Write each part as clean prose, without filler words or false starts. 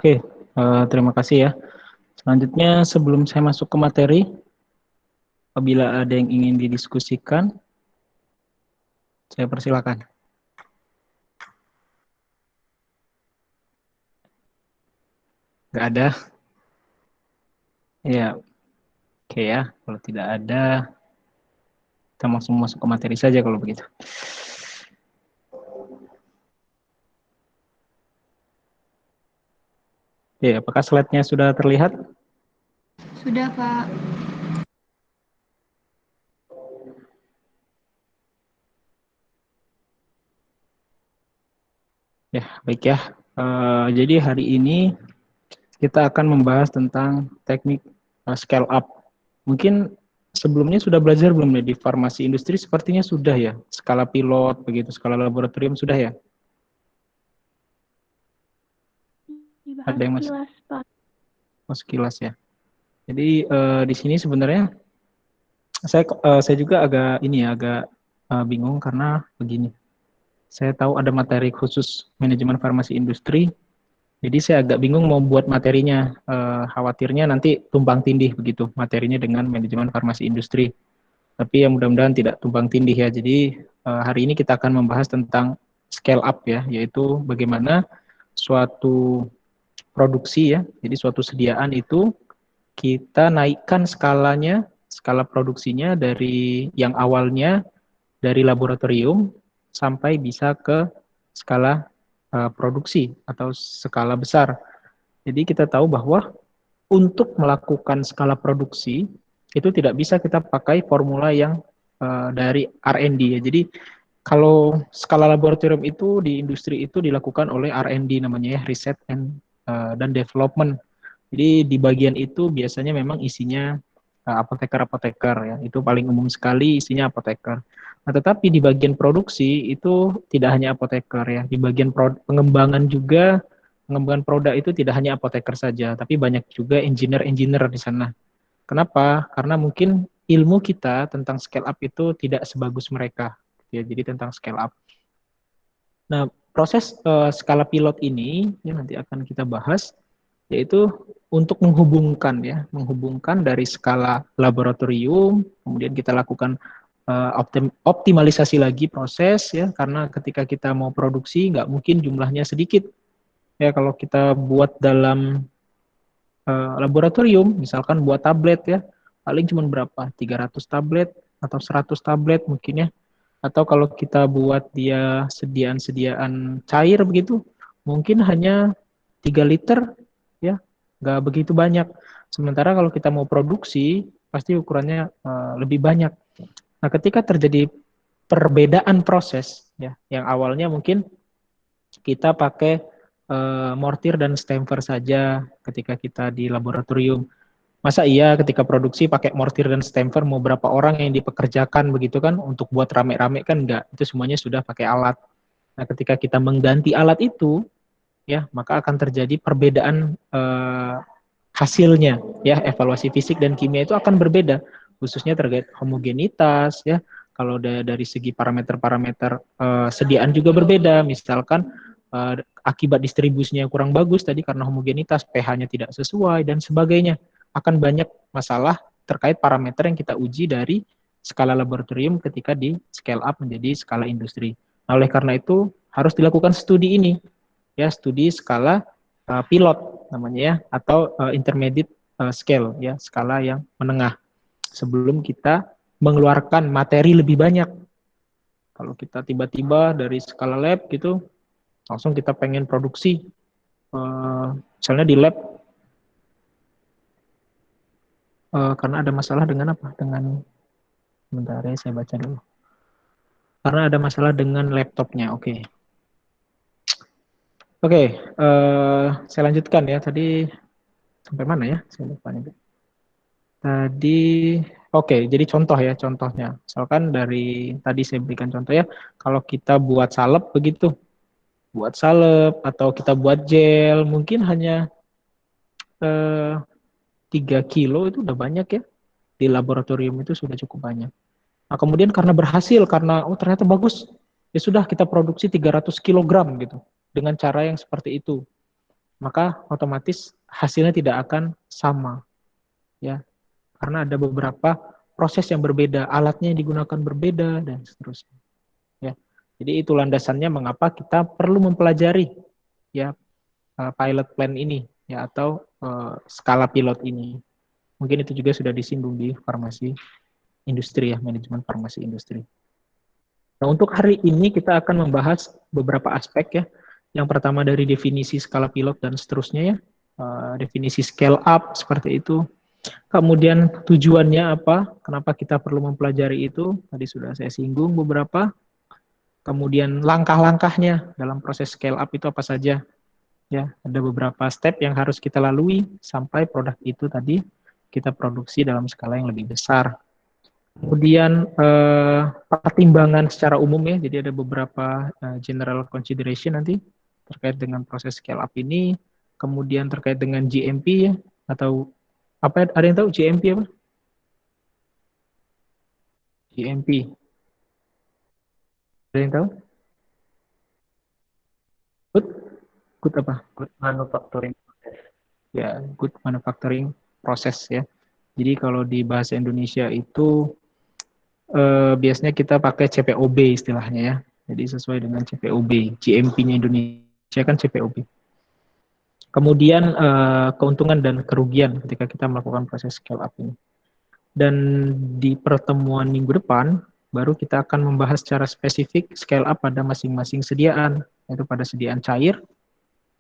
Oke, terima kasih ya. Selanjutnya, sebelum saya masuk ke materi, apabila ada yang ingin didiskusikan, saya persilakan. Nggak ada? Ya, oke ya. Kalau tidak ada, kita langsung masuk ke materi saja kalau begitu. Oke, apakah slide-nya sudah terlihat? Sudah, Pak. Ya, baik ya. Jadi hari ini kita akan membahas tentang teknik scale up. Mungkin sebelumnya sudah belajar belum nih di farmasi industri? Sepertinya sudah ya. Skala pilot, begitu, skala laboratorium sudah ya. Dibahas Ada yang masih sekilas, Pak. sekilas ya. Jadi di sini sebenarnya saya juga agak bingung karena begini. Saya tahu ada materi khusus manajemen farmasi industri. Jadi saya agak bingung mau buat materinya. Khawatirnya nanti tumpang tindih begitu materinya dengan manajemen farmasi industri. Tapi ya mudah-mudahan tidak tumpang tindih ya. Jadi hari ini kita akan membahas tentang scale up ya, yaitu bagaimana suatu produksi ya. Jadi suatu sediaan itu kita naikkan skalanya, skala produksinya dari yang awalnya dari laboratorium sampai bisa ke skala produksi atau skala besar. Jadi kita tahu bahwa untuk melakukan skala produksi itu tidak bisa kita pakai formula yang dari R&D ya. Jadi kalau skala laboratorium itu di industri itu dilakukan oleh R&D namanya ya, Research and dan Development. Jadi di bagian itu biasanya memang isinya apoteker-apoteker ya, itu paling umum sekali isinya apoteker. Nah, tetapi di bagian produksi itu tidak hanya apoteker ya, di bagian pengembangan juga, pengembangan produk itu tidak hanya apoteker saja, tapi banyak juga engineer-engineer di sana. Kenapa? Karena mungkin ilmu kita tentang scale up itu tidak sebagus mereka. Ya, jadi tentang scale up. Nah, proses skala pilot ini ya, nanti akan kita bahas, yaitu untuk menghubungkan dari skala laboratorium, kemudian kita lakukan optimalisasi lagi proses ya, karena ketika kita mau produksi nggak mungkin jumlahnya sedikit ya. Kalau kita buat dalam laboratorium, misalkan buat tablet ya, paling cuma berapa? 300 tablet atau 100 tablet mungkin ya. Atau kalau kita buat dia sediaan-sediaan cair begitu, mungkin hanya 3 liter ya, nggak begitu banyak. Sementara kalau kita mau produksi, pasti ukurannya lebih banyak. Nah, ketika terjadi perbedaan proses, ya, yang awalnya mungkin kita pakai mortir dan stamper saja ketika kita di laboratorium. Masa iya ketika produksi pakai mortir dan stamper mau berapa orang yang dipekerjakan begitu kan untuk buat rame-rame kan enggak, itu semuanya sudah pakai alat. Nah, ketika kita mengganti alat itu ya, maka akan terjadi perbedaan hasilnya ya, evaluasi fisik dan kimia itu akan berbeda, khususnya terkait homogenitas ya. Kalau dari segi parameter-parameter sediaan juga berbeda, misalkan akibat distribusinya kurang bagus tadi karena homogenitas, pH-nya tidak sesuai dan sebagainya. Akan banyak masalah terkait parameter yang kita uji dari skala laboratorium ketika di scale up menjadi skala industri. Nah, oleh karena itu harus dilakukan studi ini ya, studi skala pilot namanya ya, atau intermediate scale ya, skala yang menengah, sebelum kita mengeluarkan materi lebih banyak. Kalau kita tiba-tiba dari skala lab gitu langsung kita pengen produksi, misalnya di lab karena ada masalah dengan apa, dengan, sebentar ya saya baca dulu, karena ada masalah dengan laptopnya. Oke, saya lanjutkan ya, tadi sampai mana ya, saya lupa nih. Tadi, oke, jadi contoh ya, contohnya. Misalkan dari tadi saya berikan contoh ya, kalau kita buat salep begitu, buat salep atau kita buat gel, mungkin hanya 3 kilo itu udah banyak ya. Di laboratorium itu sudah cukup banyak. Nah, kemudian karena berhasil, karena oh ternyata bagus, ya sudah kita produksi 300 kilogram gitu, dengan cara yang seperti itu. maka otomatis hasilnya tidak akan sama, ya, karena ada beberapa proses yang berbeda, alatnya yang digunakan berbeda dan seterusnya. Ya, jadi itu landasannya mengapa kita perlu mempelajari ya pilot plan ini, ya, atau skala pilot ini. Mungkin itu juga sudah disinggung di farmasi industri, ya, manajemen farmasi industri. Nah, untuk hari ini kita akan membahas beberapa aspek, ya. Yang pertama dari definisi skala pilot dan seterusnya, ya. Definisi scale up seperti itu. Kemudian tujuannya apa? Kenapa kita perlu mempelajari itu? Tadi sudah saya singgung beberapa. Kemudian langkah-langkahnya dalam proses scale up itu apa saja? Ya, ada beberapa step yang harus kita lalui sampai produk itu tadi kita produksi dalam skala yang lebih besar. Kemudian pertimbangan secara umum, ya, jadi ada beberapa general consideration nanti terkait dengan proses scale up ini, kemudian terkait dengan GMP, ya, atau apa, ada yang tahu GMP apa? GMP, ada yang tahu? Good, good apa? Good manufacturing. Ya, good manufacturing process, ya. Jadi kalau di bahasa Indonesia itu biasanya kita pakai CPOB istilahnya, ya. Jadi sesuai dengan CPOB, GMP-nya Indonesia kan CPOB. Kemudian keuntungan dan kerugian ketika kita melakukan proses scale up ini. Dan di pertemuan minggu depan, baru kita akan membahas secara spesifik scale up pada masing-masing sediaan, yaitu pada sediaan cair,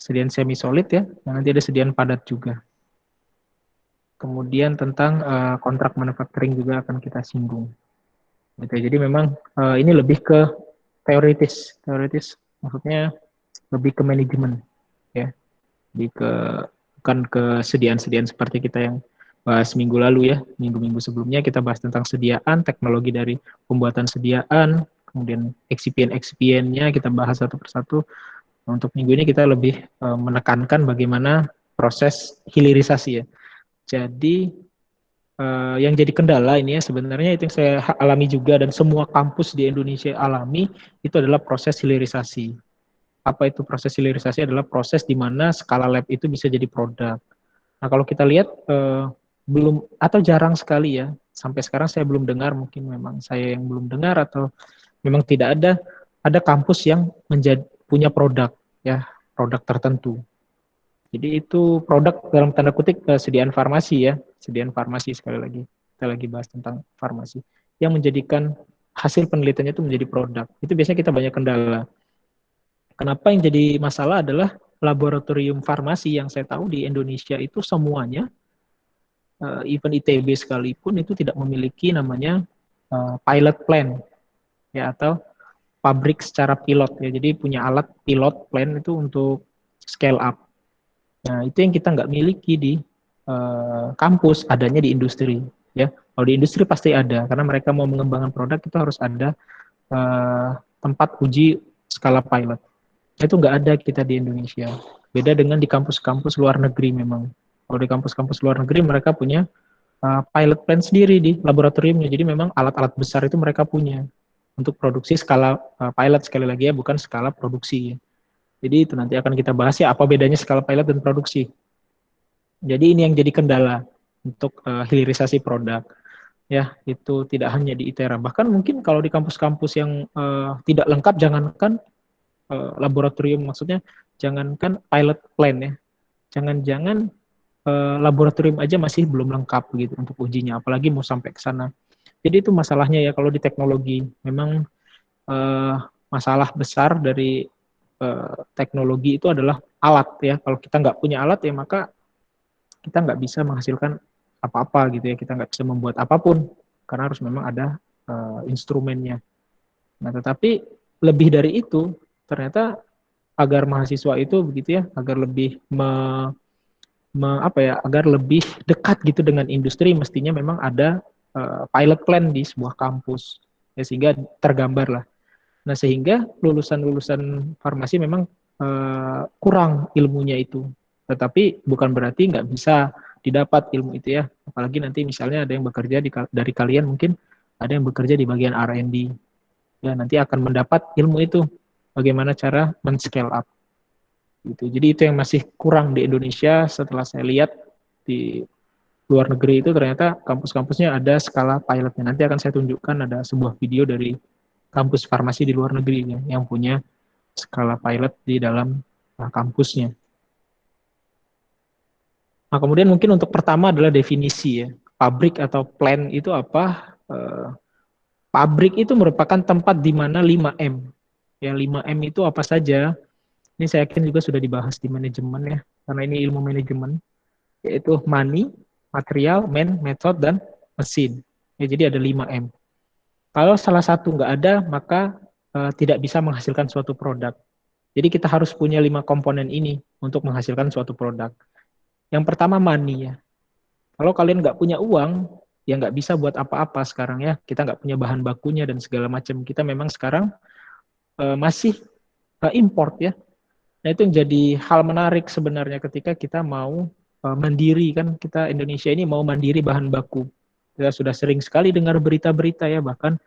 sediaan semi solid, ya, dan nanti ada sediaan padat juga. Kemudian tentang kontrak manufacturing juga akan kita singgung. Gitu. Jadi memang ini lebih ke teoritis maksudnya lebih ke manajemen, ya, lebih ke bukan ke sediaan seperti kita yang bahas minggu lalu, ya, minggu-minggu sebelumnya kita bahas tentang sediaan, teknologi dari pembuatan sediaan, kemudian excipient-excipientnya kita bahas satu persatu. Untuk minggu ini kita lebih menekankan bagaimana proses hilirisasi, ya. Jadi yang jadi kendala ini, ya, sebenarnya itu yang saya alami juga dan semua kampus di Indonesia alami, itu adalah proses hilirisasi. Apa itu proses hilirisasi? Adalah proses di mana skala lab itu bisa jadi produk. Nah, kalau kita lihat belum atau jarang sekali, ya, sampai sekarang saya belum dengar, mungkin memang saya yang belum dengar atau memang tidak ada kampus yang punya produk, ya, produk tertentu. Jadi itu produk dalam tanda kutip sediaan farmasi, ya, sediaan farmasi sekali lagi. Kita lagi bahas tentang farmasi yang menjadikan hasil penelitiannya itu menjadi produk. Itu biasanya kita banyak kendala. Kenapa yang jadi masalah adalah laboratorium farmasi yang saya tahu di Indonesia itu semuanya, even ITB sekalipun, itu tidak memiliki namanya pilot plan, ya, atau pabrik secara pilot, ya. Jadi punya alat pilot plan itu untuk scale up. Nah, itu yang kita nggak miliki di kampus, adanya di industri, ya. Kalau di industri pasti ada, karena mereka mau mengembangkan produk itu harus ada tempat uji skala pilot. Itu nggak ada kita di Indonesia. Beda dengan di kampus-kampus luar negeri memang. Kalau di kampus-kampus luar negeri mereka punya pilot plan sendiri di laboratoriumnya. Jadi memang alat-alat besar itu mereka punya untuk produksi skala pilot, sekali lagi, ya, bukan skala produksi, ya. Jadi itu nanti akan kita bahas, ya, apa bedanya skala pilot dan produksi. Jadi ini yang jadi kendala untuk hilirisasi produk, ya. Itu tidak hanya di ITERA, bahkan mungkin kalau di kampus-kampus yang tidak lengkap, jangankan laboratorium, maksudnya jangankan pilot plan, ya, jangan-jangan laboratorium aja masih belum lengkap gitu untuk ujinya, apalagi mau sampai ke sana. Jadi itu masalahnya, ya, kalau di teknologi memang masalah besar dari teknologi itu adalah alat, ya. Kalau kita nggak punya alat, ya, maka kita nggak bisa menghasilkan apa-apa gitu, ya. Kita nggak bisa membuat apapun karena harus memang ada instrumennya. Nah, tetapi lebih dari itu, ternyata agar mahasiswa itu begitu, ya, agar lebih agar lebih dekat gitu dengan industri, mestinya memang ada pilot plan di sebuah kampus, ya, sehingga tergambar lah. Nah, sehingga lulusan-lulusan farmasi memang kurang ilmunya itu. Tetapi bukan berarti nggak bisa didapat ilmu itu, ya. Apalagi nanti misalnya ada yang bekerja dari kalian, mungkin ada yang bekerja di bagian R&D. Ya, nanti akan mendapat ilmu itu, bagaimana cara men-scale up. Gitu. Jadi itu yang masih kurang di Indonesia. Setelah saya lihat di luar negeri itu ternyata kampus-kampusnya ada skala pilotnya. Nanti akan saya tunjukkan ada sebuah video dari kampus farmasi di luar negeri ya, yang punya skala pilot di dalam kampusnya. Nah, kemudian mungkin untuk pertama adalah definisi ya. Pabrik atau plant itu apa? Pabrik itu merupakan tempat di mana 5M. Ya, 5M itu apa saja? Ini saya yakin juga sudah dibahas di manajemen ya, karena ini ilmu manajemen, yaitu money, material, man, method, dan mesin. Ya, jadi ada 5M. Kalau salah satu nggak ada, maka tidak bisa menghasilkan suatu produk. Jadi kita harus punya 5 komponen ini untuk menghasilkan suatu produk. Yang pertama money ya. Kalau kalian nggak punya uang, ya nggak bisa buat apa-apa sekarang ya. Kita nggak punya bahan bakunya dan segala macam. Kita memang sekarang masih import ya. Nah itu yang jadi hal menarik sebenarnya ketika kita mau mandiri kan, kita Indonesia ini mau mandiri bahan baku. Kita sudah sering sekali dengar berita-berita ya, bahkan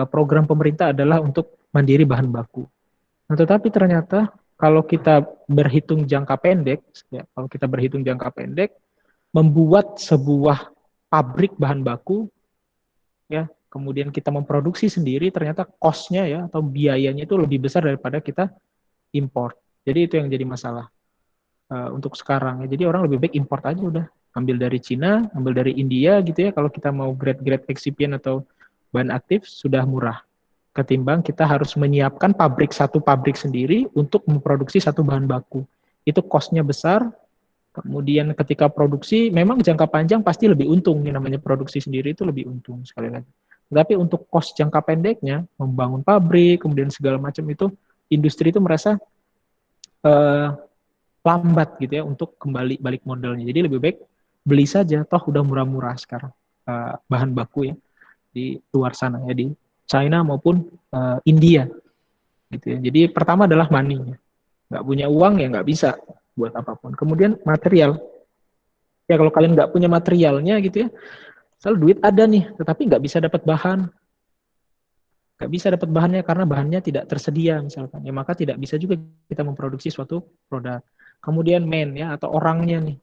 program pemerintah adalah untuk mandiri bahan baku. Nah tetapi ternyata kalau kita berhitung jangka pendek, ya, kalau kita berhitung jangka pendek, membuat sebuah pabrik bahan baku, ya, kemudian kita memproduksi sendiri, ternyata cost-nya ya atau biayanya itu lebih besar daripada kita import. Jadi itu yang jadi masalah untuk sekarang. Ya. Jadi orang lebih baik import aja udah. Ambil dari Cina, ambil dari India gitu ya. Kalau kita mau grade-grade excipient atau bahan aktif sudah murah. Ketimbang kita harus menyiapkan satu pabrik sendiri untuk memproduksi satu bahan baku. Itu cost-nya besar. Kemudian ketika produksi, memang jangka panjang pasti lebih untung. Ini namanya produksi sendiri itu lebih untung sekali lagi. Tapi untuk cost jangka pendeknya, membangun pabrik, kemudian segala macam itu, industri itu merasa eh, lambat gitu ya untuk kembali balik modalnya. Jadi lebih baik beli saja, toh udah murah-murah sekarang bahan baku ya di luar sana ya, di China maupun India gitu ya. Jadi pertama adalah money, nggak punya uang ya nggak bisa buat apapun. Kemudian material, ya kalau kalian nggak punya materialnya gitu ya, selalu duit ada nih, tetapi nggak bisa dapat bahan, nggak bisa dapat bahannya karena bahannya tidak tersedia misalkan, ya maka tidak bisa juga kita memproduksi suatu produk. Kemudian man ya atau orangnya nih,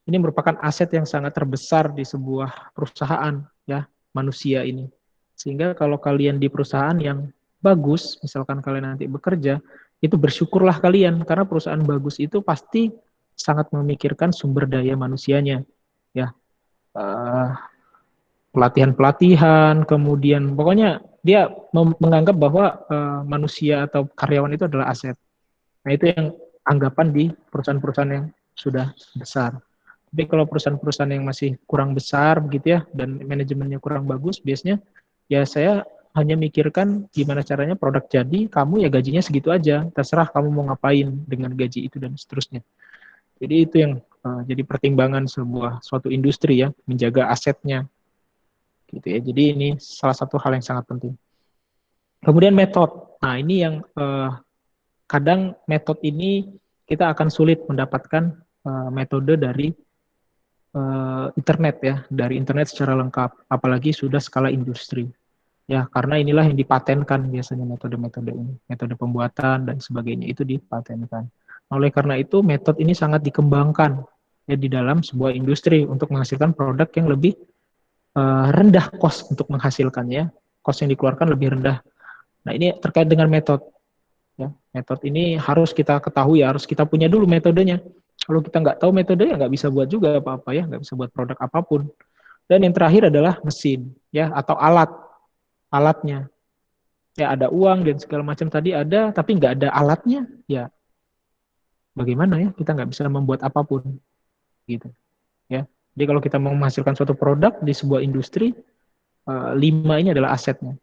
ini merupakan aset yang sangat terbesar di sebuah perusahaan ya, manusia ini. Sehingga kalau kalian di perusahaan yang bagus, misalkan kalian nanti bekerja, itu bersyukurlah kalian karena perusahaan bagus itu pasti sangat memikirkan sumber daya manusianya ya. Pelatihan-pelatihan, kemudian pokoknya dia menganggap bahwa manusia atau karyawan itu adalah aset. Nah, itu yang anggapan di perusahaan-perusahaan yang sudah besar. Tapi kalau perusahaan-perusahaan yang masih kurang besar begitu ya dan manajemennya kurang bagus, biasanya ya saya hanya mikirkan gimana caranya produk jadi, kamu ya gajinya segitu aja, terserah kamu mau ngapain dengan gaji itu dan seterusnya. Jadi itu yang jadi pertimbangan suatu industri ya, menjaga asetnya gitu ya. Jadi ini salah satu hal yang sangat penting. Kemudian metode. Nah, ini yang kadang metode ini kita akan sulit mendapatkan metode dari internet ya, dari internet secara lengkap, apalagi sudah skala industri. Ya, karena inilah yang dipatenkan biasanya metode-metode ini, metode pembuatan dan sebagainya itu dipatenkan. Oleh karena itu, metode ini sangat dikembangkan ya di dalam sebuah industri untuk menghasilkan produk yang lebih rendah cost untuk menghasilkannya, cost yang dikeluarkan lebih rendah. Nah, ini terkait dengan metode. Ya, metode ini harus kita ketahui, harus kita punya dulu metodenya. Kalau kita nggak tahu metodenya, nggak bisa buat juga apa-apa ya, nggak bisa buat produk apapun. Dan yang terakhir adalah mesin, ya atau alatnya. Ya ada uang dan segala macam tadi ada, tapi nggak ada alatnya, ya bagaimana ya kita nggak bisa membuat apapun, gitu. Ya, jadi kalau kita mau menghasilkan suatu produk di sebuah industri, 5 ini adalah asetnya.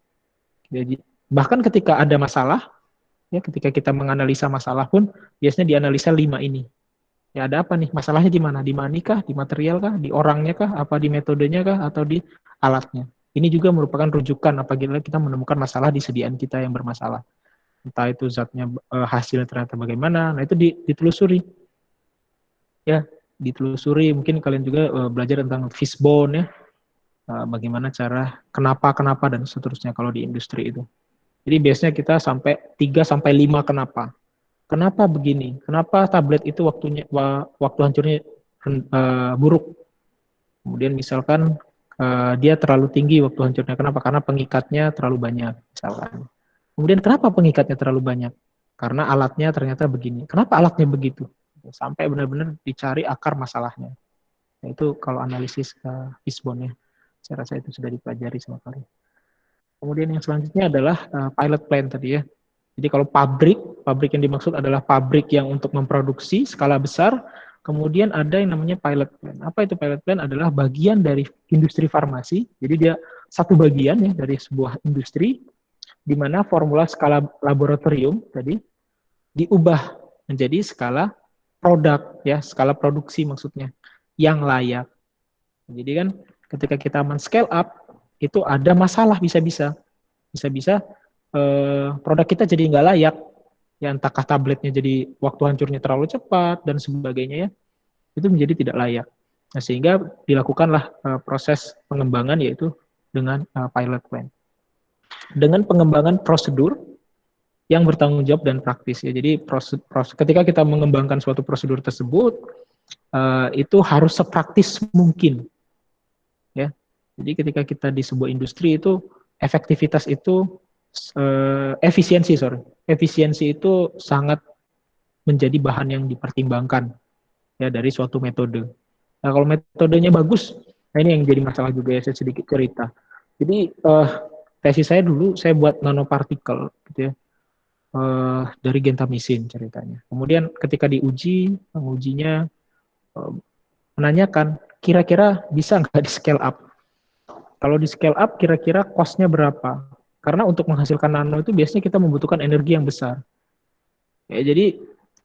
Jadi bahkan ketika ada masalah, ya ketika kita menganalisa masalah pun biasanya dianalisa 5 ini. Ya ada apa nih? Masalahnya di mana? Di money kah? Di material kah? Di orangnya kah? Apa di metodenya kah? Atau di alatnya? Ini juga merupakan rujukan apabila kita menemukan masalah di sediaan kita yang bermasalah. Entah itu zatnya hasilnya ternyata bagaimana. Nah itu ditelusuri. Ya, ditelusuri. Mungkin kalian juga belajar tentang fishbone ya. Bagaimana cara kenapa dan seterusnya kalau di industri itu. Jadi biasanya kita sampai 3 sampai 5 kenapa. Kenapa begini? Kenapa tablet itu waktu hancurnya buruk? Kemudian misalkan dia terlalu tinggi waktu hancurnya. Kenapa? Karena pengikatnya terlalu banyak, misalkan. Kemudian kenapa pengikatnya terlalu banyak? Karena alatnya ternyata begini. Kenapa alatnya begitu? Sampai benar-benar dicari akar masalahnya. Nah, itu kalau analisis Fishbone ya. Saya rasa itu sudah dipelajari sama kalian. Kemudian yang selanjutnya adalah pilot plant tadi ya. Jadi kalau pabrik yang dimaksud adalah pabrik yang untuk memproduksi skala besar. Kemudian ada yang namanya pilot plant. Apa itu pilot plant? Adalah bagian dari industri farmasi. Jadi dia satu bagian ya dari sebuah industri di mana formula skala laboratorium tadi diubah menjadi skala produk ya, skala produksi maksudnya yang layak. Jadi kan ketika kita men-scale up itu ada masalah bisa-bisa produk kita jadi nggak layak ya, entahkah tabletnya jadi waktu hancurnya terlalu cepat dan sebagainya ya, itu menjadi tidak layak. Nah, sehingga dilakukanlah proses pengembangan yaitu dengan pilot plant. Dengan pengembangan prosedur yang bertanggung jawab dan praktis ya. Jadi ketika kita mengembangkan suatu prosedur tersebut itu harus sepraktis mungkin ya. Jadi ketika kita di sebuah industri itu efektivitas itu efisiensi itu sangat menjadi bahan yang dipertimbangkan ya dari suatu metode. Nah, kalau metodenya bagus, nah ini yang jadi masalah juga ya, saya sedikit cerita. Jadi tesis saya dulu saya buat nanopartikel gitu ya. Dari gentamisin ceritanya. Kemudian ketika diuji, pengujinya menanyakan kira-kira bisa nggak di scale up. Kalau di scale up kira-kira cost-nya berapa? Karena untuk menghasilkan nano itu biasanya kita membutuhkan energi yang besar. Ya, jadi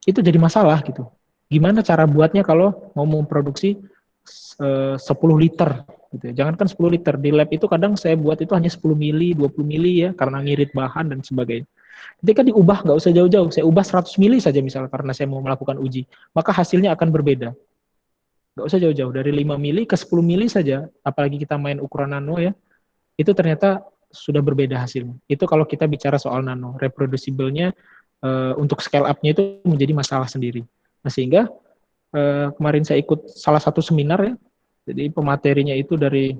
itu jadi masalah gitu. Gimana cara buatnya kalau mau memproduksi 10 liter gitu ya. Jangankan 10 liter, di lab itu kadang saya buat itu hanya 10 mili, 20 mili ya, karena ngirit bahan dan sebagainya. Ketika diubah nggak usah jauh-jauh, saya ubah 100 mili saja misalnya karena saya mau melakukan uji, maka hasilnya akan berbeda. Nggak usah jauh-jauh, dari 5 mili ke 10 mili saja, apalagi kita main ukuran nano ya, itu ternyata sudah berbeda hasilnya. Itu kalau kita bicara soal nano, reproducible-nya untuk scale up-nya itu menjadi masalah sendiri. Nah, sehingga kemarin saya ikut salah satu seminar ya, jadi pematerinya itu dari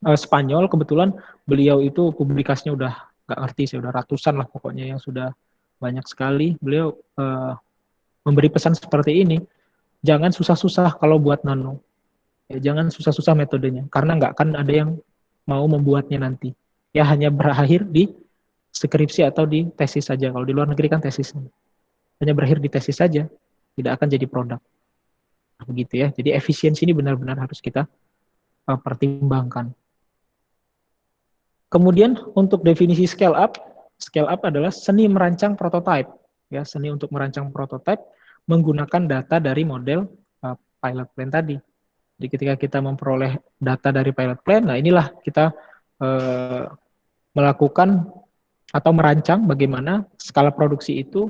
Spanyol, kebetulan beliau itu publikasinya udah nggak ngerti, saya udah ratusan lah pokoknya yang sudah banyak sekali. Beliau memberi pesan seperti ini, jangan susah-susah kalau buat nano, ya, jangan susah-susah metodenya, karena nggak akan ada yang mau membuatnya nanti. Ya hanya berakhir di skripsi atau di tesis saja. Kalau di luar negeri kan tesis hanya berakhir di tesis saja, tidak akan jadi produk. Begitu ya. Jadi efisiensi ini benar-benar harus kita pertimbangkan. Kemudian untuk definisi scale up adalah seni merancang prototipe. Ya, seni untuk merancang prototipe menggunakan data dari model pilot plan tadi. Jadi ketika kita memperoleh data dari pilot plan, nah inilah kita melakukan atau merancang bagaimana skala produksi itu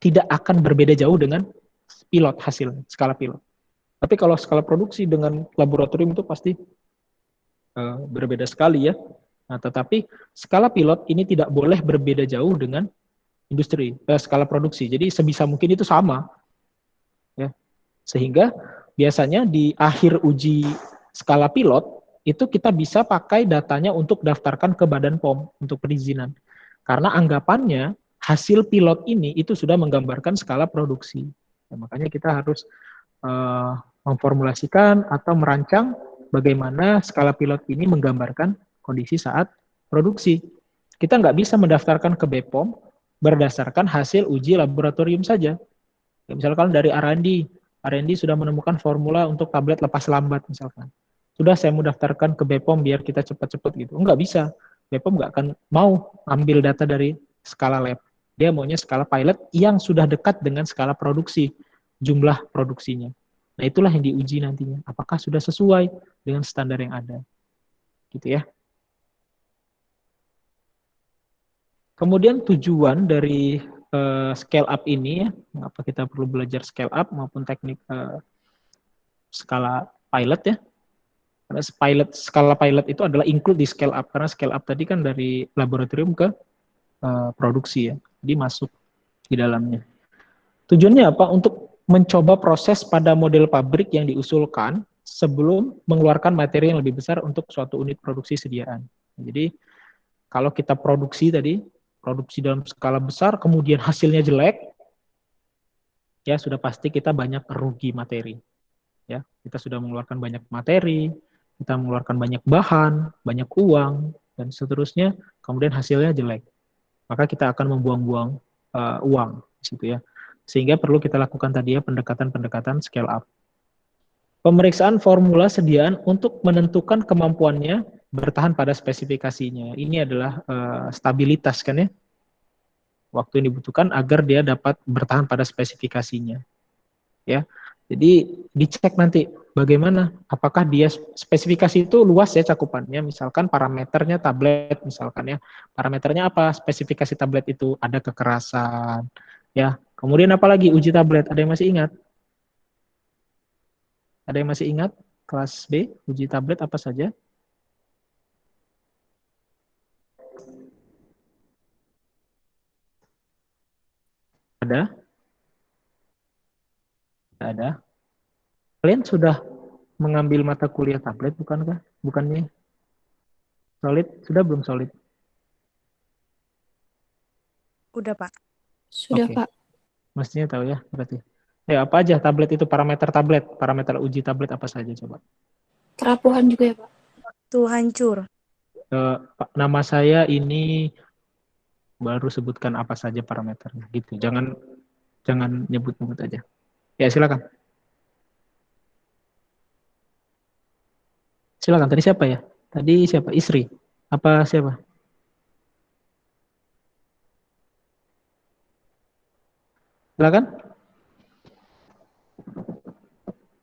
tidak akan berbeda jauh dengan pilot hasil, skala pilot. Tapi kalau skala produksi dengan laboratorium itu pasti berbeda sekali ya. Nah, tetapi skala pilot ini tidak boleh berbeda jauh dengan industri, skala produksi. Jadi sebisa mungkin itu sama. Ya. Sehingga biasanya di akhir uji skala pilot, itu kita bisa pakai datanya untuk daftarkan ke Badan POM untuk perizinan. Karena anggapannya hasil pilot ini itu sudah menggambarkan skala produksi. Ya, makanya kita harus memformulasikan atau merancang bagaimana skala pilot ini menggambarkan kondisi saat produksi. Kita nggak bisa mendaftarkan ke BPOM berdasarkan hasil uji laboratorium saja. Ya, misalkan dari R&D sudah menemukan formula untuk tablet lepas lambat misalkan. Sudah saya mau daftarkan ke BPOM biar kita cepat-cepat gitu. Nggak bisa. BPOM nggak akan mau ambil data dari skala lab. Dia maunya skala pilot yang sudah dekat dengan skala produksi, jumlah produksinya. Nah, itulah yang diuji nantinya. Apakah sudah sesuai dengan standar yang ada. Gitu ya. Kemudian tujuan dari scale up ini ya, mengapa kita perlu belajar scale up maupun teknik skala pilot ya. Karena skala pilot itu adalah include di scale up, karena scale up tadi kan dari laboratorium ke produksi ya. Jadi masuk di dalamnya. Tujuannya apa? Untuk mencoba proses pada model pabrik yang diusulkan sebelum mengeluarkan materi yang lebih besar untuk suatu unit produksi sediaan. Jadi kalau kita produksi dalam skala besar, kemudian hasilnya jelek, ya sudah pasti kita banyak rugi materi. Ya, kita sudah mengeluarkan banyak materi, kita mengeluarkan banyak bahan, banyak uang, dan seterusnya, kemudian hasilnya jelek. Maka kita akan membuang-buang uang di situ ya. Sehingga perlu kita lakukan tadi ya pendekatan-pendekatan scale up. Pemeriksaan formula sediaan untuk menentukan kemampuannya bertahan pada spesifikasinya. Ini adalah stabilitas kan ya. Waktu yang dibutuhkan agar dia dapat bertahan pada spesifikasinya. Ya. Jadi dicek nanti bagaimana, apakah dia spesifikasi itu luas ya cakupannya, misalkan parameternya tablet misalkan ya. Parameternya apa? Spesifikasi tablet itu ada kekerasan ya. Kemudian apalagi uji tablet, ada yang masih ingat? Ada yang masih ingat kelas B, uji tablet apa saja? Ada? Tidak ada. Kalian sudah mengambil mata kuliah tablet bukankah? Bukannya solid? Sudah belum solid? Udah, Pak. Sudah, Oke. Pak. Mestinya tahu ya berarti. Ya, apa aja tablet itu, parameter tablet, parameter uji tablet apa saja coba? Kerapuhan juga ya, Pak? Tuh hancur. Pak, nama saya ini baru sebutkan apa saja parameternya gitu. Jangan nyebut-nyebut aja. Ya, silakan. Silakan. Tadi siapa ya? Tadi siapa? Istri. Apa siapa? Silakan.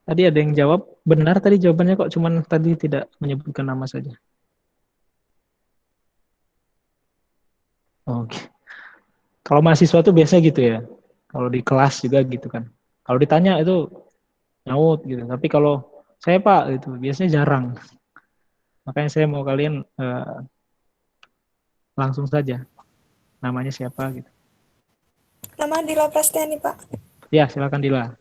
Tadi ada yang jawab benar tadi jawabannya kok, cuman tadi tidak menyebutkan nama saja. Oke. Kalau mahasiswa tuh biasanya gitu ya. Kalau di kelas juga gitu kan. Kalau ditanya itu nyaut gitu. Tapi kalau saya Pak itu biasanya jarang. Makanya saya mau kalian langsung saja namanya siapa gitu. Nama Dila Prastiani, Pak. Ya, silakan Dila.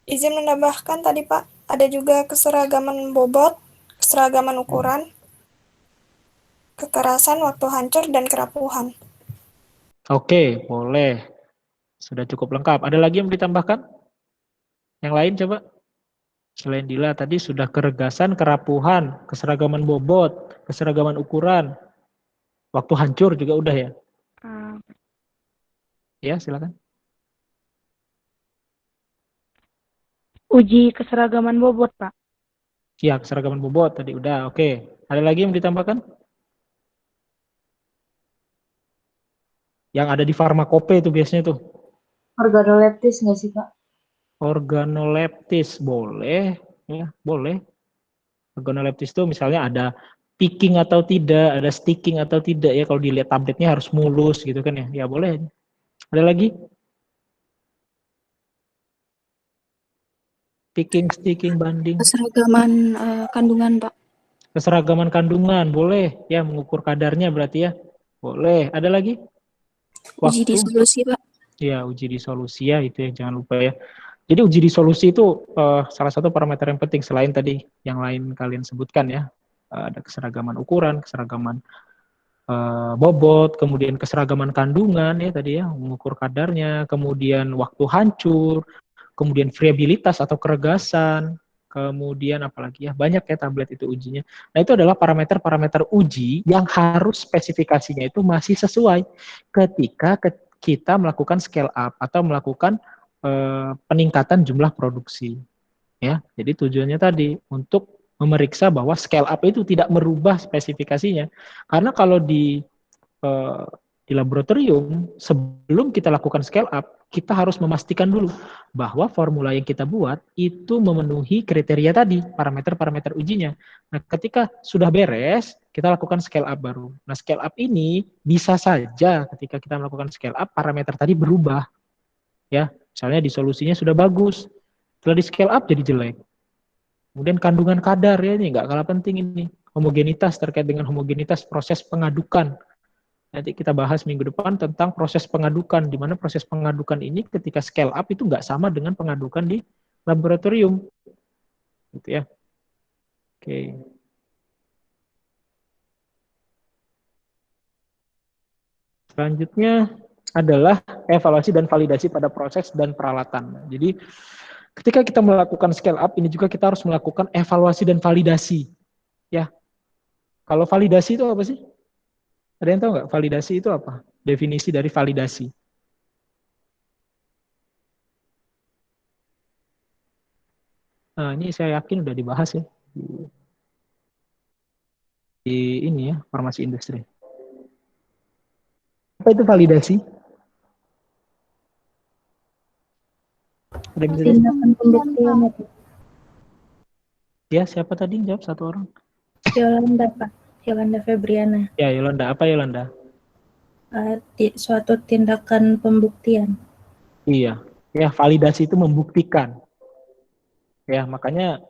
Izin menambahkan tadi, Pak, ada juga keseragaman bobot, keseragaman ukuran, kekerasan, waktu hancur, dan kerapuhan. Oke, boleh. Sudah cukup lengkap. Ada lagi yang ditambahkan? Yang lain coba. Selain Dila tadi sudah keregasan, kerapuhan, keseragaman bobot, keseragaman ukuran, waktu hancur juga udah ya. Ya, silakan. Uji keseragaman bobot, Pak. Ya, keseragaman bobot tadi udah. Oke. Ada lagi yang ditambahkan? Yang ada di farmakope itu biasanya tuh. Organoleptis nggak sih, Pak? Organoleptis boleh, ya boleh. Organoleptis itu misalnya ada picking atau tidak, ada sticking atau tidak ya. Kalau dilihat tabletnya harus mulus gitu kan ya. Ya boleh. Ada lagi? Picking, sticking, banding. Keseragaman kandungan, Pak. Keseragaman kandungan boleh ya, mengukur kadarnya berarti ya. Boleh. Ada lagi? Uji Waktu. disolusi, Pak. Ya, uji disolusi ya itu ya, jangan lupa ya. Jadi uji disolusi itu salah satu parameter yang penting selain tadi yang lain kalian sebutkan ya. Ada keseragaman ukuran, keseragaman bobot, kemudian keseragaman kandungan ya tadi ya, mengukur kadarnya, kemudian waktu hancur, kemudian variabilitas atau keregasan, kemudian apalagi ya, banyak ya tablet itu ujinya. Nah itu adalah parameter-parameter uji yang harus spesifikasinya itu masih sesuai ketika kita melakukan scale up atau melakukan peningkatan jumlah produksi. Ya, jadi tujuannya tadi untuk memeriksa bahwa scale up itu tidak merubah spesifikasinya. Karena kalau eh, di laboratorium sebelum kita lakukan scale up, kita harus memastikan dulu bahwa formula yang kita buat itu memenuhi kriteria tadi, parameter-parameter ujinya. Nah, ketika sudah beres, kita lakukan scale up baru. Nah, scale up ini bisa saja ketika kita melakukan scale up parameter tadi berubah. Ya, misalnya disolusinya sudah bagus, setelah di scale up jadi jelek. Kemudian kandungan kadar ya, ini nggak kalah penting ini. Homogenitas terkait dengan homogenitas proses pengadukan. Nanti kita bahas minggu depan tentang proses pengadukan, di mana proses pengadukan ini ketika scale up itu nggak sama dengan pengadukan di laboratorium. Gitu ya. Oke. Selanjutnya adalah evaluasi dan validasi pada proses dan peralatan. Jadi ketika kita melakukan scale up, ini juga kita harus melakukan evaluasi dan validasi. Ya. Kalau validasi itu apa sih? Ada yang tahu nggak validasi itu apa? Definisi dari validasi. Nah, ini saya yakin udah dibahas ya di ini ya, farmasi industri. Apa itu validasi? Ada yang bisa Tindakan pembuktian ya, Pak. Ya, siapa tadi yang jawab satu orang? Yolanda, Pak. Yolanda Febriana. Ya, Yolanda. Apa Yolanda? Suatu tindakan pembuktian. Iya. Ya, validasi itu membuktikan. Ya, makanya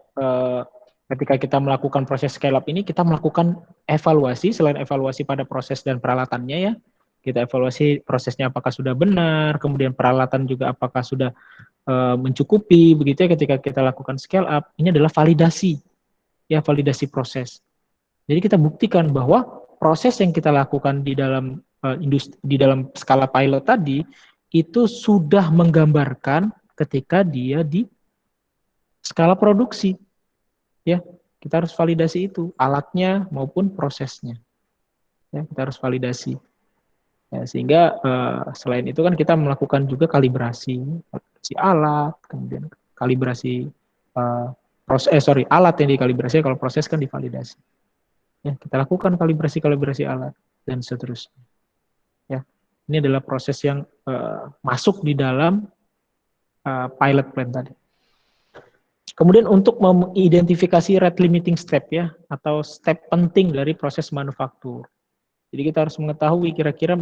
ketika kita melakukan proses scale up ini, kita melakukan evaluasi, selain evaluasi pada proses dan peralatannya ya, kita evaluasi prosesnya apakah sudah benar, kemudian peralatan juga apakah sudah mencukupi, begitu ya ketika kita lakukan scale up, ini adalah validasi, ya validasi proses. Jadi kita buktikan bahwa proses yang kita lakukan di dalam di dalam skala pilot tadi, itu sudah menggambarkan ketika dia di skala produksi. Ya, kita harus validasi itu, alatnya maupun prosesnya. Ya, kita harus validasi. Ya, sehingga selain itu kan kita melakukan juga kalibrasi alat, kemudian kalibrasi alat yang dikalibrasi, kalau proses kan divalidasi. Ya, kita lakukan kalibrasi alat dan seterusnya. Ya, ini adalah proses yang masuk di dalam pilot plan tadi. Kemudian untuk mengidentifikasi rate limiting step ya, atau step penting dari proses manufaktur. Jadi kita harus mengetahui kira-kira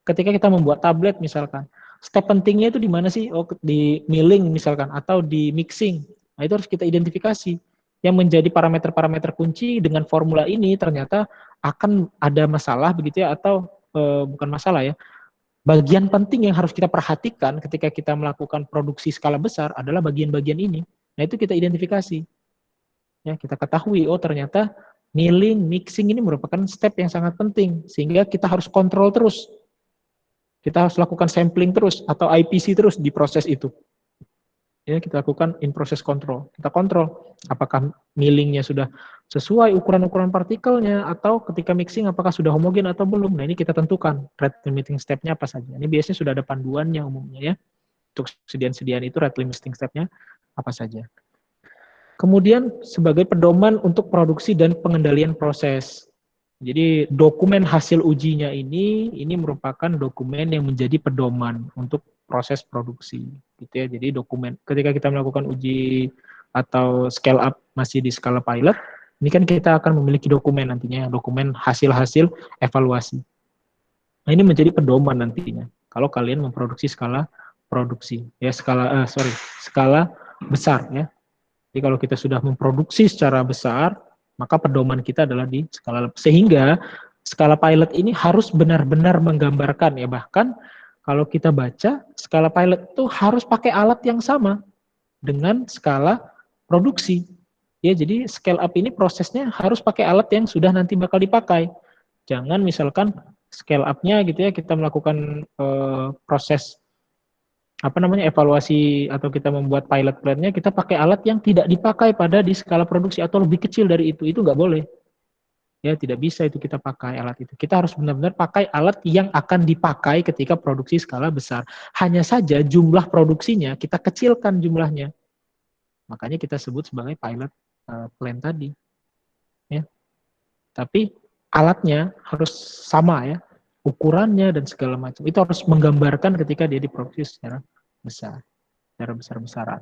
ketika kita membuat tablet misalkan, step pentingnya itu di mana sih? Oh, di milling misalkan, atau di mixing. Nah, itu harus kita identifikasi. Yang menjadi parameter-parameter kunci dengan formula ini ternyata akan ada masalah begitu ya, atau bukan masalah ya. Bagian penting yang harus kita perhatikan ketika kita melakukan produksi skala besar adalah bagian-bagian ini. Nah, itu kita identifikasi. Ya, kita ketahui, oh ternyata milling, mixing ini merupakan step yang sangat penting, sehingga kita harus kontrol terus. Kita harus lakukan sampling terus, atau IPC terus di proses itu. Ya, kita lakukan in process control. Kita kontrol apakah millingnya sudah sesuai ukuran-ukuran partikelnya, atau ketika mixing apakah sudah homogen atau belum. Nah, ini kita tentukan rate limiting step-nya apa saja. Ini biasanya sudah ada panduannya umumnya ya. Untuk sediaan-sediaan itu rate limiting step-nya apa saja. Kemudian sebagai pedoman untuk produksi dan pengendalian proses. Jadi dokumen hasil ujinya ini merupakan dokumen yang menjadi pedoman untuk proses produksi, gitu ya. Jadi dokumen ketika kita melakukan uji atau scale up masih di skala pilot, ini kan kita akan memiliki dokumen nantinya, dokumen hasil-hasil evaluasi. Nah, ini menjadi pedoman nantinya kalau kalian memproduksi skala produksi, ya skala besar ya. Jadi kalau kita sudah memproduksi secara besar, maka pedoman kita adalah di skala, sehingga skala pilot ini harus benar-benar menggambarkan ya, bahkan kalau kita baca skala pilot itu harus pakai alat yang sama dengan skala produksi. Ya, jadi scale up ini prosesnya harus pakai alat yang sudah nanti bakal dipakai. Jangan misalkan scale up-nya gitu ya, kita melakukan proses evaluasi atau kita membuat pilot plan-nya, kita pakai alat yang tidak dipakai pada di skala produksi atau lebih kecil dari itu nggak boleh. Ya, tidak bisa itu kita pakai alat itu. Kita harus benar-benar pakai alat yang akan dipakai ketika produksi skala besar. Hanya saja jumlah produksinya kita kecilkan jumlahnya. Makanya kita sebut sebagai pilot plan tadi. Ya. Tapi alatnya harus sama ya, ukurannya dan segala macam. Itu harus menggambarkan ketika dia diproduksi secara besar, secara besar-besaran.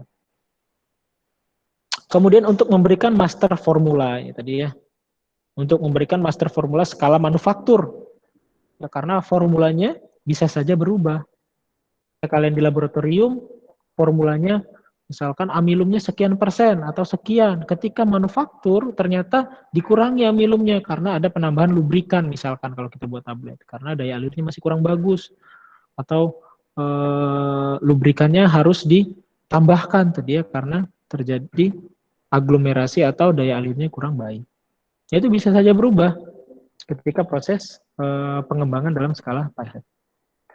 Kemudian untuk memberikan master formula ya tadi ya. Untuk memberikan master formula skala manufaktur. Ya, karena formulanya bisa saja berubah. Kalian di laboratorium formulanya Misalkan amilumnya sekian persen atau sekian. Ketika manufaktur ternyata dikurangi amilumnya karena ada penambahan lubrikan misalkan kalau kita buat tablet. Karena daya alirnya masih kurang bagus. Atau lubrikannya harus ditambahkan tadi ya karena terjadi aglomerasi atau daya alirnya kurang baik. Itu bisa saja berubah ketika proses pengembangan dalam skala pilot.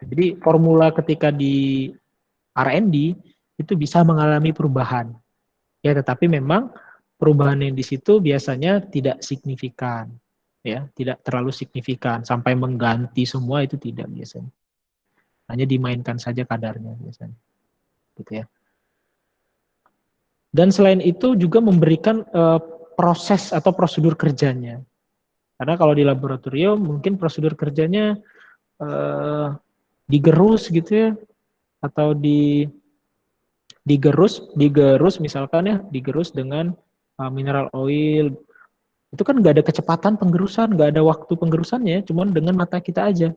Jadi formula ketika di R&D itu bisa mengalami perubahan. Ya, tetapi memang perubahan yang di situ biasanya tidak signifikan. Ya, tidak terlalu signifikan sampai mengganti semua itu tidak biasanya. Hanya dimainkan saja kadarnya biasanya. Gitu ya. Dan selain itu juga memberikan proses atau prosedur kerjanya. Karena kalau di laboratorium mungkin prosedur kerjanya digerus gitu ya, atau digerus misalkan ya, digerus dengan mineral oil. Itu kan nggak ada kecepatan penggerusan, nggak ada waktu penggerusannya, cuman dengan mata kita aja.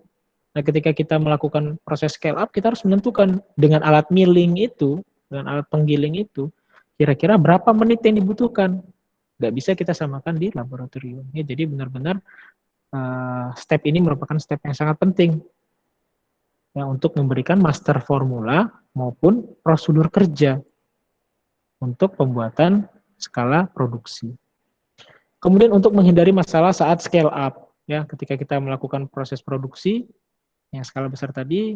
Nah, ketika kita melakukan proses scale up, kita harus menentukan dengan alat milling itu, dengan alat penggiling itu, kira-kira berapa menit yang dibutuhkan. Nggak bisa kita samakan di laboratorium. Ya, jadi benar-benar step ini merupakan step yang sangat penting ya, untuk memberikan master formula maupun prosedur kerja untuk pembuatan skala produksi. Kemudian untuk menghindari masalah saat scale up, ya ketika kita melakukan proses produksi yang skala besar tadi,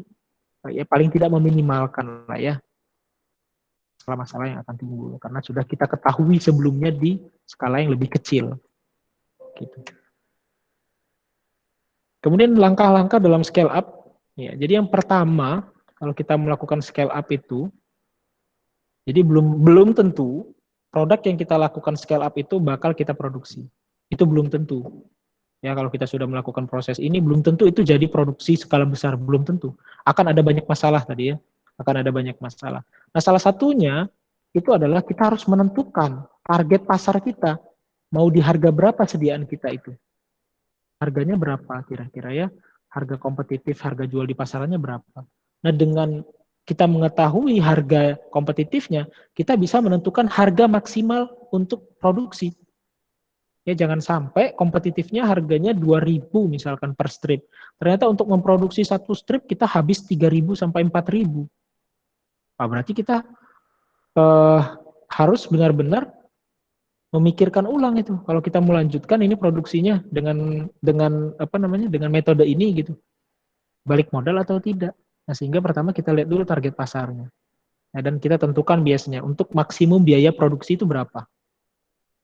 ya paling tidak meminimalkan lah ya masalah-masalah yang akan timbul karena sudah kita ketahui sebelumnya di skala yang lebih kecil. Gitu. Kemudian langkah-langkah dalam scale up. Ya, jadi yang pertama, kalau kita melakukan scale up itu, jadi belum tentu produk yang kita lakukan scale up itu bakal kita produksi. Itu belum tentu. Ya, kalau kita sudah melakukan proses ini, belum tentu itu jadi produksi skala besar, belum tentu. Akan ada banyak masalah tadi ya, akan ada banyak masalah. Nah, salah satunya itu adalah kita harus menentukan target pasar kita, mau di harga berapa sediaan kita itu. Harganya berapa kira-kira ya? Harga kompetitif, harga jual di pasarannya berapa. Nah, dengan kita mengetahui harga kompetitifnya, kita bisa menentukan harga maksimal untuk produksi. Ya, jangan sampai kompetitifnya harganya 2.000 misalkan per strip. Ternyata untuk memproduksi satu strip kita habis 3.000 sampai 4.000. Nah, berarti kita harus benar-benar memikirkan ulang itu kalau kita mau lanjutkan ini produksinya dengan metode ini gitu, balik modal atau tidak. Nah, sehingga pertama kita lihat dulu target pasarnya, nah, dan kita tentukan biasanya untuk maksimum biaya produksi itu berapa.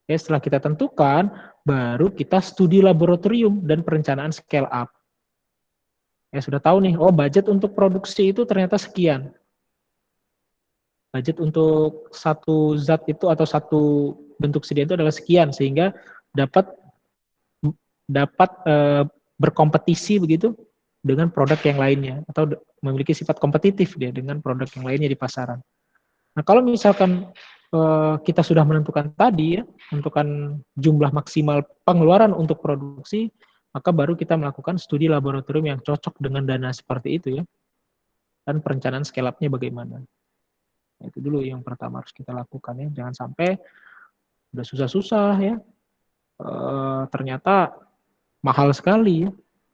Ya, setelah kita tentukan baru kita studi laboratorium dan perencanaan scale up. Ya, sudah tahu nih, oh budget untuk produksi itu ternyata sekian. Budget untuk satu zat itu atau satu bentuk sedia itu adalah sekian, sehingga dapat berkompetisi begitu dengan produk yang lainnya atau memiliki sifat kompetitif dia dengan produk yang lainnya di pasaran. Nah, kalau misalkan kita sudah menentukan tadi ya, menentukan jumlah maksimal pengeluaran untuk produksi, maka baru kita melakukan studi laboratorium yang cocok dengan dana seperti itu ya, dan perencanaan scale up-nya bagaimana. Nah, itu dulu yang pertama harus kita lakukan ya, jangan sampai udah susah-susah ya, ternyata mahal sekali ya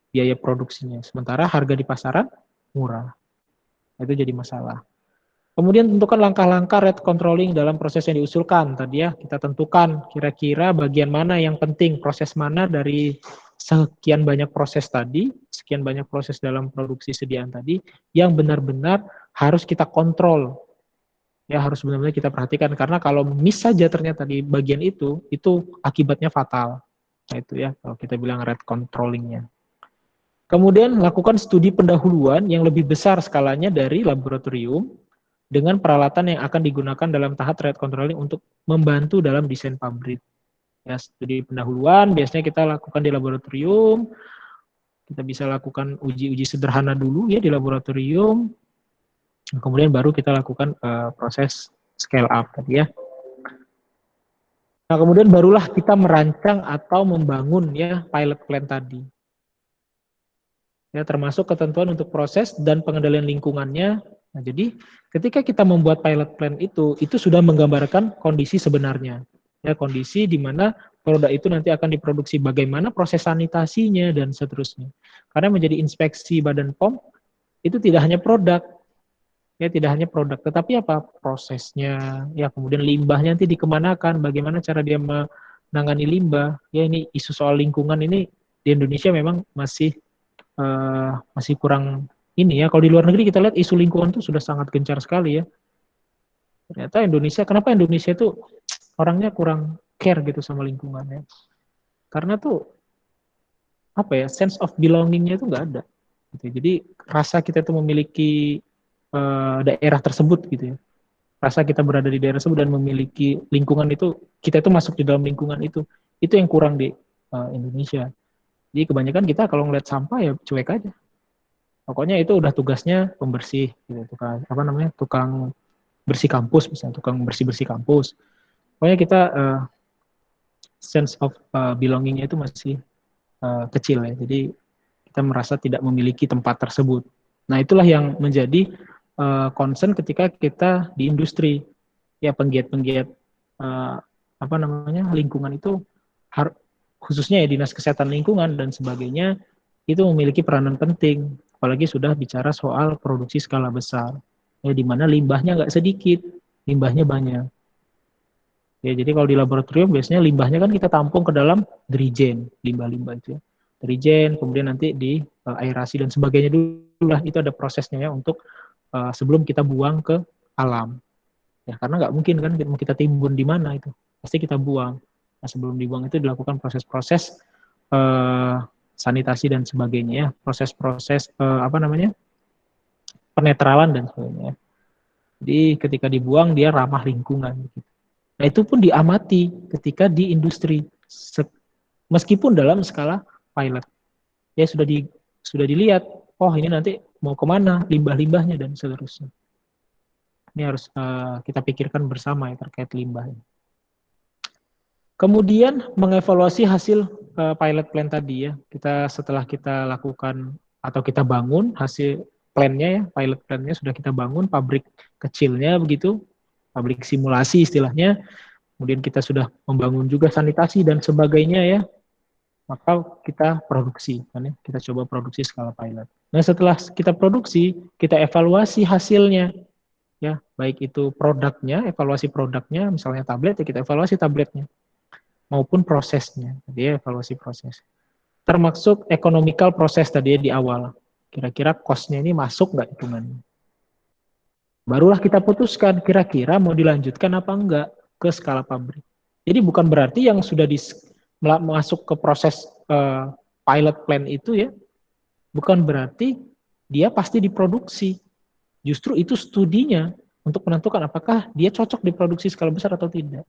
biaya produksinya, sementara harga di pasaran murah. Itu jadi masalah. Kemudian tentukan langkah-langkah rate controlling dalam proses yang diusulkan. Tadi ya, kita tentukan kira-kira bagian mana yang penting, proses mana dari sekian banyak proses tadi, sekian banyak proses dalam produksi sediaan tadi, yang benar-benar harus kita kontrol. Ya, harus benar-benar kita perhatikan, karena kalau miss saja ternyata di bagian itu akibatnya fatal. Nah, itu ya, kalau kita bilang rate controlling-nya. Kemudian lakukan studi pendahuluan yang lebih besar skalanya dari laboratorium dengan peralatan yang akan digunakan dalam tahap rate controlling untuk membantu dalam desain pabrik. Ya, studi pendahuluan biasanya kita lakukan di laboratorium. Kita bisa lakukan uji-uji sederhana dulu ya di laboratorium. Kemudian baru kita lakukan proses scale up tadi ya. Nah, kemudian barulah kita merancang atau membangun ya pilot plan tadi. Ya, termasuk ketentuan untuk proses dan pengendalian lingkungannya Nah, jadi ketika kita membuat pilot plan itu sudah menggambarkan kondisi sebenarnya. Ya, kondisi di mana produk itu nanti akan diproduksi, bagaimana proses sanitasinya dan seterusnya. Karena menjadi inspeksi Badan POM itu tidak hanya produk, ya tidak hanya produk, tetapi apa prosesnya, ya kemudian limbahnya nanti dikemanakan, bagaimana cara dia menangani limbah. Ya ini isu soal lingkungan ini di Indonesia memang masih kurang ini ya. Kalau di luar negeri kita lihat isu lingkungan itu sudah sangat gencar sekali ya. Ternyata Indonesia, kenapa Indonesia itu orangnya kurang care gitu sama lingkungannya? Karena tuh apa ya, sense of belongingnya itu nggak ada. Gitu. Jadi rasa kita itu memiliki daerah tersebut gitu ya. Rasa kita berada di daerah tersebut dan memiliki lingkungan itu, kita itu masuk di dalam lingkungan itu yang kurang di Indonesia. Jadi kebanyakan kita kalau ngeliat sampah ya cuek aja. Pokoknya itu udah tugasnya pembersih, gitu, tukang bersih kampus, misalnya tukang bersih kampus. Pokoknya kita sense of belongingnya itu masih kecil ya. Jadi kita merasa tidak memiliki tempat tersebut. Nah itulah yang menjadi concern ketika kita di industri, ya penggiat-penggiat lingkungan itu khususnya ya dinas kesehatan lingkungan dan sebagainya itu memiliki peranan penting, apalagi sudah bicara soal produksi skala besar, ya di mana limbahnya nggak sedikit, limbahnya banyak. Ya jadi kalau di laboratorium biasanya limbahnya kan kita tampung ke dalam dirigen, limbah-limbah itu ya. Dirigen, kemudian nanti di aerasi dan sebagainya dulu lah, itu ada prosesnya ya untuk sebelum kita buang ke alam. Ya karena nggak mungkin kan kita timbun di mana itu, pasti kita buang. Nah, sebelum dibuang itu dilakukan proses-proses sanitasi dan sebagainya ya, proses-proses penetralan dan sebagainya. Jadi ketika dibuang dia ramah lingkungan. Gitu. Nah itu pun diamati ketika di industri, meskipun dalam skala pilot. Ya sudah dilihat, oh ini nanti mau kemana limbah-limbahnya dan seterusnya. Ini harus kita pikirkan bersama ya terkait limbah. Kemudian mengevaluasi hasil pilot plan tadi ya. Setelah kita lakukan atau kita bangun hasil plannya ya, pilot plannya sudah kita bangun, pabrik kecilnya begitu, pabrik simulasi istilahnya. Kemudian kita sudah membangun juga sanitasi dan sebagainya ya. Maka kita produksi, kan ya? Kita coba produksi skala pilot. Nah setelah kita produksi, kita evaluasi hasilnya, ya baik itu produknya, evaluasi produknya, misalnya tablet ya kita evaluasi tabletnya, maupun prosesnya, jadi evaluasi proses. Termasuk economical proses tadi di awal, kira-kira cost-nya ini masuk nggak hitungannya. Barulah kita putuskan kira-kira mau dilanjutkan apa enggak ke skala pabrik. Jadi bukan berarti yang sudah masuk ke proses pilot plan itu ya, bukan berarti dia pasti diproduksi. Justru itu studinya untuk menentukan apakah dia cocok diproduksi skala besar atau tidak.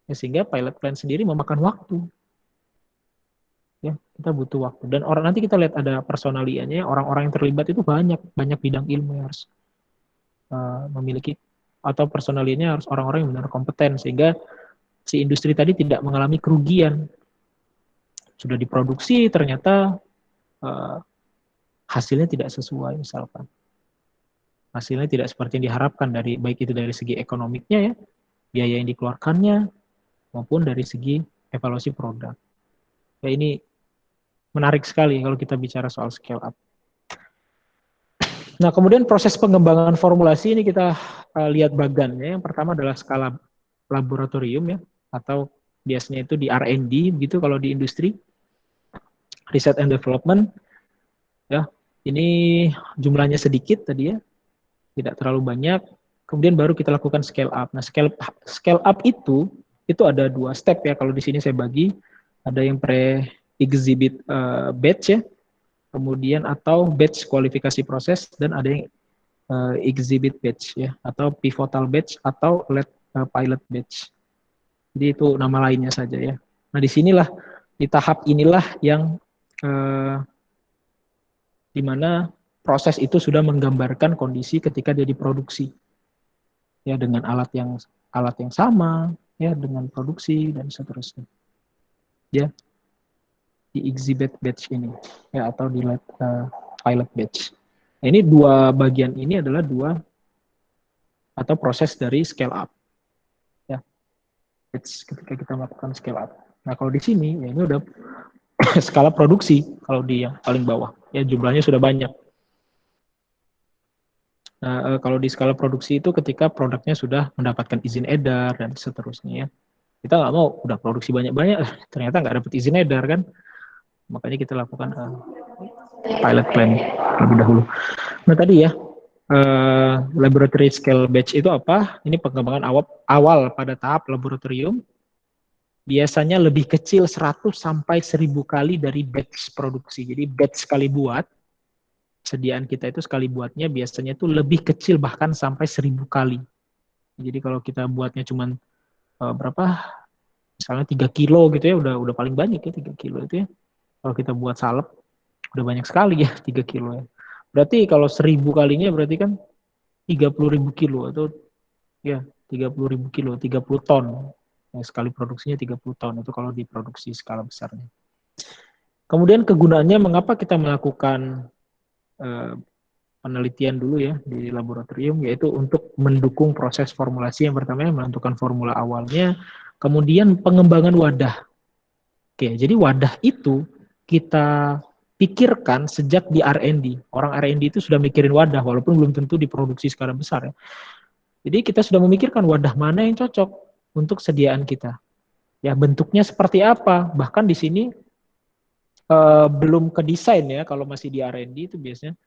Ya, sehingga pilot plan sendiri memakan waktu. Ya, kita butuh waktu. Dan nanti kita lihat ada personaliannya, orang-orang yang terlibat itu banyak bidang ilmu yang harus memiliki, atau personaliannya harus orang-orang yang benar kompeten sehingga si industri tadi tidak mengalami kerugian. Sudah diproduksi ternyata hasilnya tidak sesuai misalkan. Hasilnya tidak seperti yang diharapkan dari baik itu dari segi ekonomiknya ya, biaya yang dikeluarkannya maupun dari segi evaluasi produk. Ya ini menarik sekali kalau kita bicara soal scale up. Nah, kemudian proses pengembangan formulasi ini kita lihat bagannya. Yang pertama adalah skala laboratorium ya, atau biasanya itu di R&D gitu kalau di industri. Research and Development. Ya, ini jumlahnya sedikit tadi ya. Tidak terlalu banyak. Kemudian baru kita lakukan scale up. Nah, scale up itu ada 2 step ya. Kalau di sini saya bagi, ada yang pre-exhibit batch ya, kemudian atau batch kualifikasi proses, dan ada yang exhibit batch ya, atau pivotal batch atau pilot batch. Jadi itu nama lainnya saja ya. Nah di tahap inilah yang di mana proses itu sudah menggambarkan kondisi ketika dia diproduksi ya, dengan alat yang sama ya, dengan produksi dan seterusnya ya, di exhibit batch ini ya, atau di pilot batch. Nah, ini dua bagian ini adalah dua atau proses dari scale up. Ya, ketika kita melakukan scale up. Nah, kalau di sini ya ini udah skala produksi kalau di yang paling bawah. Ya, jumlahnya sudah banyak. Nah, kalau di skala produksi itu ketika produknya sudah mendapatkan izin edar dan seterusnya ya. Kita nggak mau udah produksi banyak-banyak, ternyata nggak dapat izin edar kan. Makanya kita lakukan pilot plan lebih dahulu. Nah tadi ya, laboratory scale batch itu apa? Ini pengembangan awal pada tahap laboratorium. Biasanya lebih kecil 100 sampai 1000 kali dari batch produksi. Jadi batch sekali buat, sediaan kita itu sekali buatnya biasanya itu lebih kecil bahkan sampai 1000 kali. Jadi kalau kita buatnya cuman berapa? Misalnya 3 kilo gitu ya, udah paling banyak ya 3 kilo itu ya. Kalau kita buat salep, udah banyak sekali ya 3 kilo ya. Berarti kalau 1000 kalinya berarti kan 30.000 kilo atau ya 30.000 kilo, 30 ton. Ya, sekali produksinya 30 ton itu kalau diproduksi skala besarnya. Kemudian kegunaannya mengapa kita melakukan penelitian dulu ya di laboratorium, yaitu untuk mendukung proses formulasi yang pertama menentukan formula awalnya, kemudian pengembangan wadah. Oke, jadi wadah itu kita pikirkan sejak di R&D. Orang R&D itu sudah mikirin wadah, walaupun belum tentu diproduksi skala besar ya. Jadi kita sudah memikirkan wadah mana yang cocok untuk sediaan kita. Ya, bentuknya seperti apa. Bahkan di sini belum ke desain ya, kalau masih di R&D itu biasanya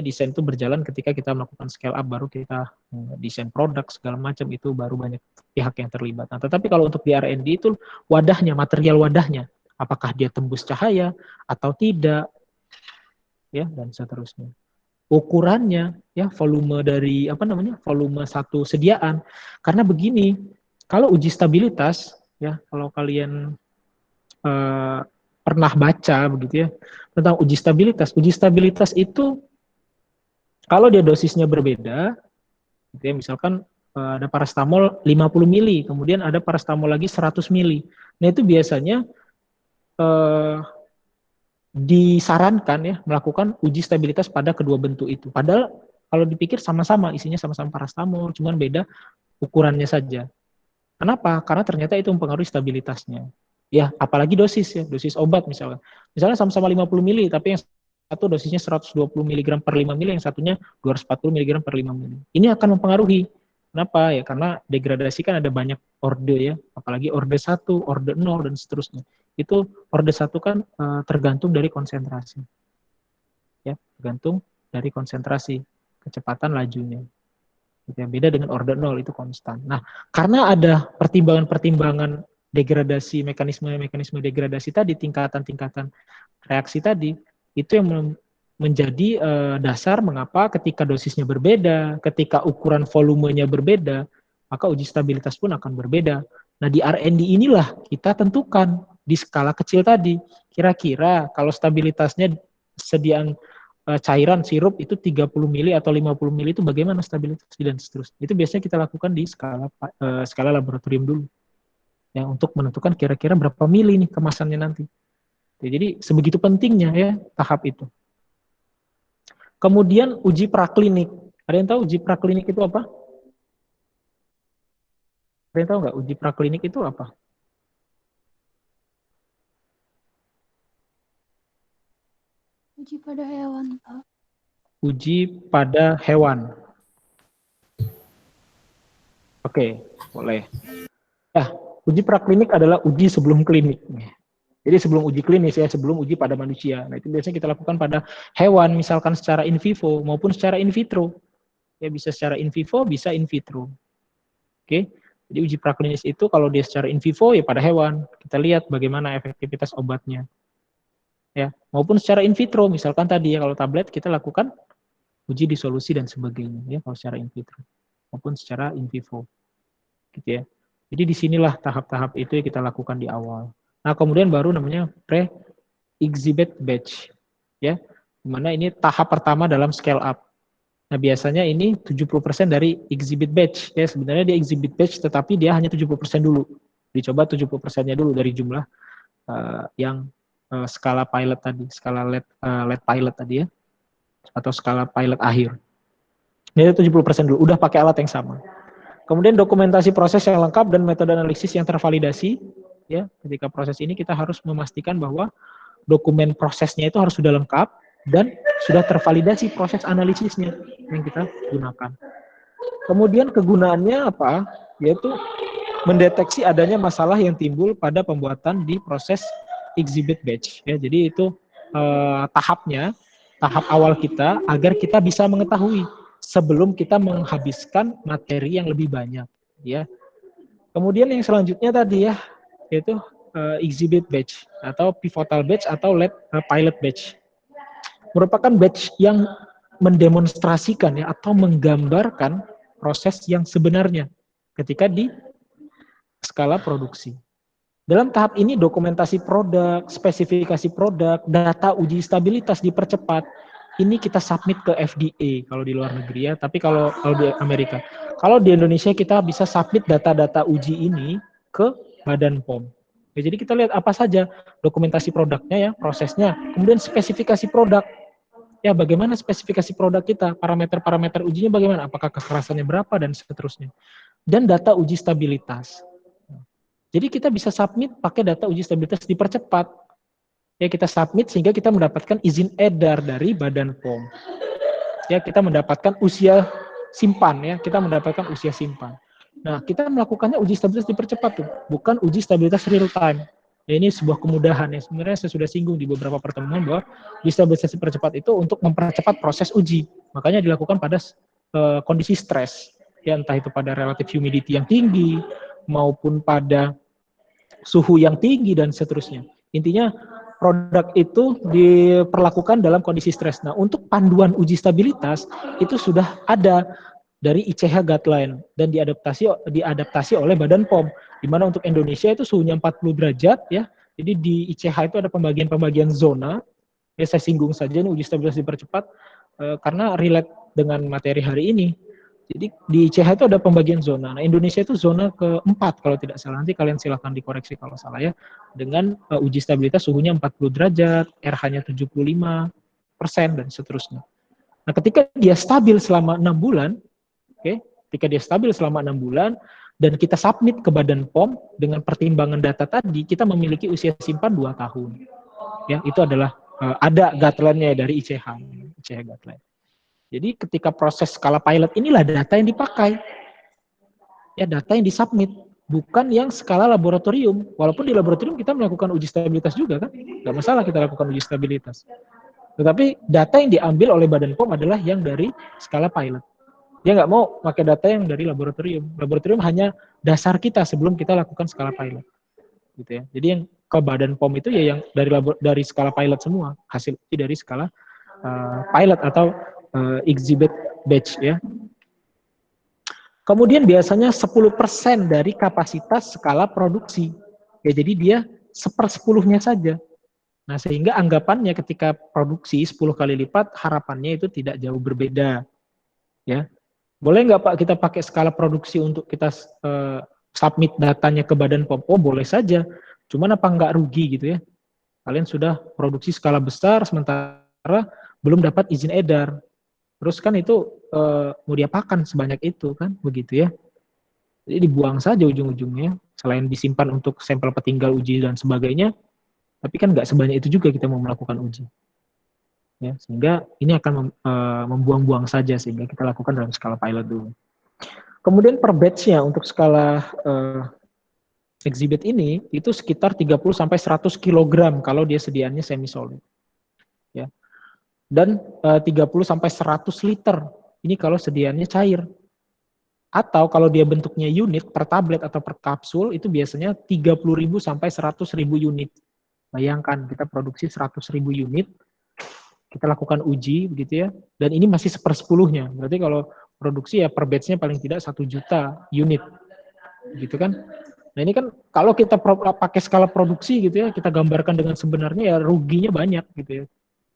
desain itu berjalan ketika kita melakukan scale up, baru kita desain produk segala macam, itu baru banyak pihak yang terlibat. Nah, tetapi kalau untuk di R&D itu wadahnya, material wadahnya, apakah dia tembus cahaya atau tidak, ya, dan seterusnya. Ukurannya, ya, volume dari volume satu sediaan. Karena begini, kalau uji stabilitas, ya, kalau kalian pernah baca begitu ya tentang uji stabilitas itu kalau dia dosisnya berbeda, gitu ya, misalkan ada parastamol 50 mili, kemudian ada parastamol lagi 100 mili. Nah itu biasanya disarankan ya melakukan uji stabilitas pada kedua bentuk itu. Padahal kalau dipikir sama-sama, isinya sama-sama parastamol, cuman beda ukurannya saja. Kenapa? Karena ternyata itu mempengaruhi stabilitasnya. Ya, apalagi dosis ya, dosis obat misalnya. Misalnya sama-sama 50 mili, tapi yang satu dosisnya 120 mg per 5 mili, yang satunya 240 mg per 5 mili. Ini akan mempengaruhi. Kenapa? Ya karena degradasi kan ada banyak orde ya, apalagi orde 1, orde 0, dan seterusnya. Itu orde 1 kan tergantung dari konsentrasi. Ya, tergantung dari konsentrasi, kecepatan lajunya. Yang beda dengan orde 0 itu konstan. Nah, karena ada pertimbangan-pertimbangan degradasi, mekanisme degradasi tadi, tingkatan-tingkatan reaksi tadi, itu yang menjadi dasar mengapa ketika dosisnya berbeda, ketika ukuran volumenya berbeda, maka uji stabilitas pun akan berbeda. Nah, di R&D inilah kita tentukan di skala kecil tadi, kira-kira kalau stabilitasnya sediaan cairan sirup itu 30 mili atau 50 mili itu bagaimana stabilitas dan seterusnya. Itu biasanya kita lakukan di skala laboratorium dulu. Ya, untuk menentukan kira-kira berapa mili nih kemasannya nanti. Jadi sebegitu pentingnya ya tahap itu. Kemudian uji praklinik. Ada yang tahu uji praklinik itu apa? Ada yang tahu nggak uji praklinik itu apa? Uji pada hewan, Pak. Uji pada hewan. Oke, boleh. Ya, uji praklinik adalah uji sebelum klinik. Jadi sebelum uji klinis ya, sebelum uji pada manusia. Nah itu biasanya kita lakukan pada hewan, misalkan secara in vivo maupun secara in vitro. Ya bisa secara in vivo, bisa in vitro. Oke, jadi uji praklinis itu kalau dia secara in vivo ya pada hewan. Kita lihat bagaimana efektivitas obatnya. Ya, maupun secara in vitro, misalkan tadi ya kalau tablet kita lakukan uji disolusi dan sebagainya ya kalau secara in vitro maupun secara in vivo. Gitu ya. Jadi disinilah tahap-tahap itu yang kita lakukan di awal. Nah, kemudian baru namanya pre-exhibit batch. Ya, dimana ini tahap pertama dalam scale up. Nah, biasanya ini 70% dari exhibit batch. Ya, sebenarnya dia exhibit batch, tetapi dia hanya 70% dulu. Dicoba 70%-nya dulu dari jumlah yang skala pilot tadi, skala LED pilot tadi ya. atau skala pilot akhir. Ini 70% dulu, udah pakai alat yang sama. Kemudian dokumentasi proses yang lengkap dan metode analisis yang tervalidasi. Ya, ketika proses ini kita harus memastikan bahwa dokumen prosesnya itu harus sudah lengkap dan sudah tervalidasi proses analisisnya yang kita gunakan. Kemudian kegunaannya apa? Yaitu mendeteksi adanya masalah yang timbul pada pembuatan di proses exhibit batch. Ya, jadi itu tahap awal kita agar kita bisa mengetahui sebelum kita menghabiskan materi yang lebih banyak. Ya. Kemudian yang selanjutnya tadi ya, yaitu exhibit batch atau pivotal batch atau pilot batch. Merupakan batch yang mendemonstrasikan ya atau menggambarkan proses yang sebenarnya ketika di skala produksi. Dalam tahap ini dokumentasi produk, spesifikasi produk, data uji stabilitas dipercepat. Ini kita submit ke FDA kalau di luar negeri ya, tapi kalau di Amerika. Kalau di Indonesia kita bisa submit data-data uji ini ke Badan POM. Ya, jadi kita lihat apa saja dokumentasi produknya ya, prosesnya. Kemudian spesifikasi produk. Ya, bagaimana spesifikasi produk kita, parameter-parameter ujinya bagaimana, apakah kekerasannya berapa dan seterusnya. Dan data uji stabilitas. Jadi kita bisa submit pakai data uji stabilitas dipercepat. Ya, kita submit sehingga kita mendapatkan izin edar dari Badan POM. Ya, kita mendapatkan usia simpan ya, kita mendapatkan usia simpan. Nah, kita melakukannya uji stabilitas dipercepat tuh, bukan uji stabilitas real time. Ya, ini sebuah kemudahan ya. Sebenarnya saya sudah singgung di beberapa pertemuan bahwa uji stabilitas dipercepat itu untuk mempercepat proses uji. Makanya dilakukan pada kondisi stres. Ya, entah itu pada relative humidity yang tinggi maupun pada suhu yang tinggi dan seterusnya. Intinya produk itu diperlakukan dalam kondisi stres. Nah, untuk panduan uji stabilitas itu sudah ada dari ICH guideline dan diadaptasi oleh Badan POM. Di mana untuk Indonesia itu suhunya 40 derajat ya. Jadi di ICH itu ada pembagian-pembagian zona. Ya, saya singgung saja ini uji stabilitas dipercepat karena relate dengan materi hari ini. Jadi di ICH itu ada pembagian zona. Nah, Indonesia itu zona keempat kalau tidak salah. Nanti kalian silahkan dikoreksi kalau salah ya. Dengan uji stabilitas suhunya 40 derajat, RH-nya 75% dan seterusnya. Nah, ketika dia stabil selama 6 bulan, ketika dia stabil selama 6 bulan, dan kita submit ke Badan POM dengan pertimbangan data tadi, kita memiliki usia simpan 2 tahun. Ya, itu adalah ada guideline-nya dari ICH guideline. Jadi ketika proses skala pilot inilah data yang dipakai. Ya, data yang disubmit, bukan yang skala laboratorium. Walaupun di laboratorium kita melakukan uji stabilitas juga kan, nggak masalah kita lakukan uji stabilitas. Tetapi data yang diambil oleh Badan POM adalah yang dari skala pilot. Dia nggak mau pakai data yang dari laboratorium. Laboratorium hanya dasar kita sebelum kita lakukan skala pilot. Gitu ya. Jadi yang ke Badan POM itu ya yang dari skala pilot semua, hasil dari skala pilot atau exhibit batch ya. Kemudian biasanya 10% dari kapasitas skala produksi. Ya, jadi dia 1/10-nya saja. Nah, sehingga anggapannya ketika produksi 10 kali lipat, harapannya itu tidak jauh berbeda. Ya. Boleh nggak Pak kita pakai skala produksi untuk kita submit datanya ke Badan POM? Oh, boleh saja. Cuman apa nggak rugi gitu ya? Kalian sudah produksi skala besar sementara belum dapat izin edar. Terus kan itu mau diapakan sebanyak itu kan, begitu ya. Jadi dibuang saja ujung-ujungnya, selain disimpan untuk sampel petinggal uji dan sebagainya, tapi kan nggak sebanyak itu juga kita mau melakukan uji. Ya, sehingga ini akan membuang-buang saja, sehingga kita lakukan dalam skala pilot dulu. Kemudian per batch-nya untuk skala exhibit ini, itu sekitar 30-100 kg kalau dia sediaannya semi solid. Ya. Dan 30-100 liter ini kalau sediaannya cair. Atau kalau dia bentuknya unit per tablet atau per kapsul itu biasanya 30.000 sampai 100.000 unit. Bayangkan kita produksi 100.000 unit, kita lakukan uji begitu ya, dan ini masih 1/10-nya. Berarti kalau produksi ya per batch-nya paling tidak 1 juta unit. Gitu kan? Nah, ini kan kalau kita pakai skala produksi gitu ya, kita gambarkan dengan sebenarnya ya ruginya banyak gitu ya.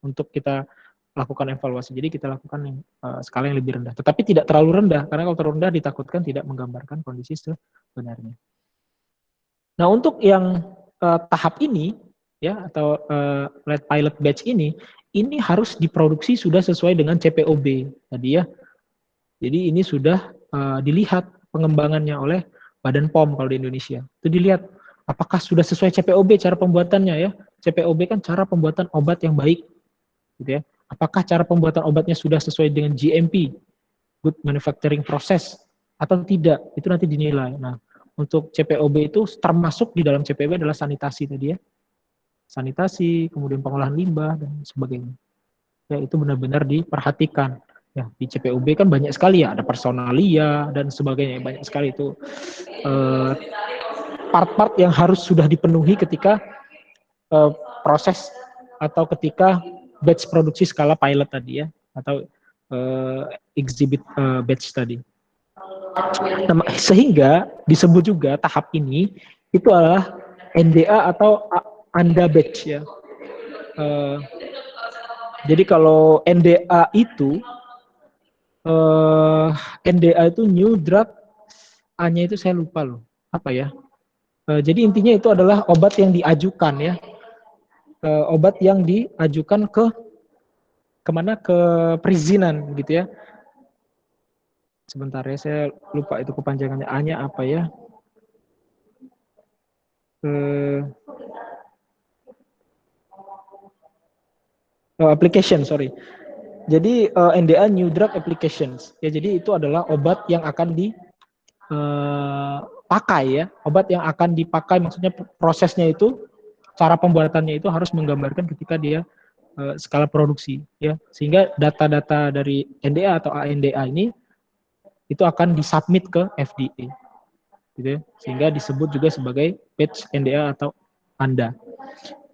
Untuk kita lakukan evaluasi. Jadi kita lakukan skala yang lebih rendah. Tetapi tidak terlalu rendah, karena kalau terlalu rendah ditakutkan tidak menggambarkan kondisi sebenarnya. Nah, untuk yang tahap ini, ya atau lead pilot batch ini harus diproduksi sudah sesuai dengan CPOB tadi ya. Jadi ini sudah dilihat pengembangannya oleh Badan POM kalau di Indonesia. Itu dilihat apakah sudah sesuai CPOB cara pembuatannya ya. CPOB kan cara pembuatan obat yang baik, gitu ya. Apakah cara pembuatan obatnya sudah sesuai dengan GMP, Good Manufacturing Process, atau tidak? Itu nanti dinilai. Nah, untuk CPOB itu termasuk di dalam CPOB adalah sanitasi tadi ya. Sanitasi, kemudian pengolahan limbah, dan sebagainya. Ya, itu benar-benar diperhatikan. Ya, di CPOB kan banyak sekali ya, ada personalia dan sebagainya, banyak sekali itu part-part yang harus sudah dipenuhi ketika proses atau ketika batch produksi skala pilot tadi ya, atau exhibit batch tadi. Nah, sehingga disebut juga tahap ini itu adalah NDA atau ANDA batch ya. Jadi kalau NDA itu NDA itu new drug, A-nya itu saya lupa loh, apa ya? Jadi intinya itu adalah obat yang diajukan ya, obat yang diajukan ke kemana, ke perizinan gitu ya. Sebentar ya, saya lupa itu kepanjangannya, A-nya apa ya? Application, sorry. Jadi NDA New Drug Applications. Ya, jadi itu adalah obat yang akan dipakai ya, obat yang akan dipakai, maksudnya prosesnya itu, cara pembuatannya itu harus menggambarkan ketika dia skala produksi ya, sehingga data-data dari NDA atau ANDA ini itu akan disubmit ke FDA, gitu ya, sehingga disebut juga sebagai batch NDA atau ANDA.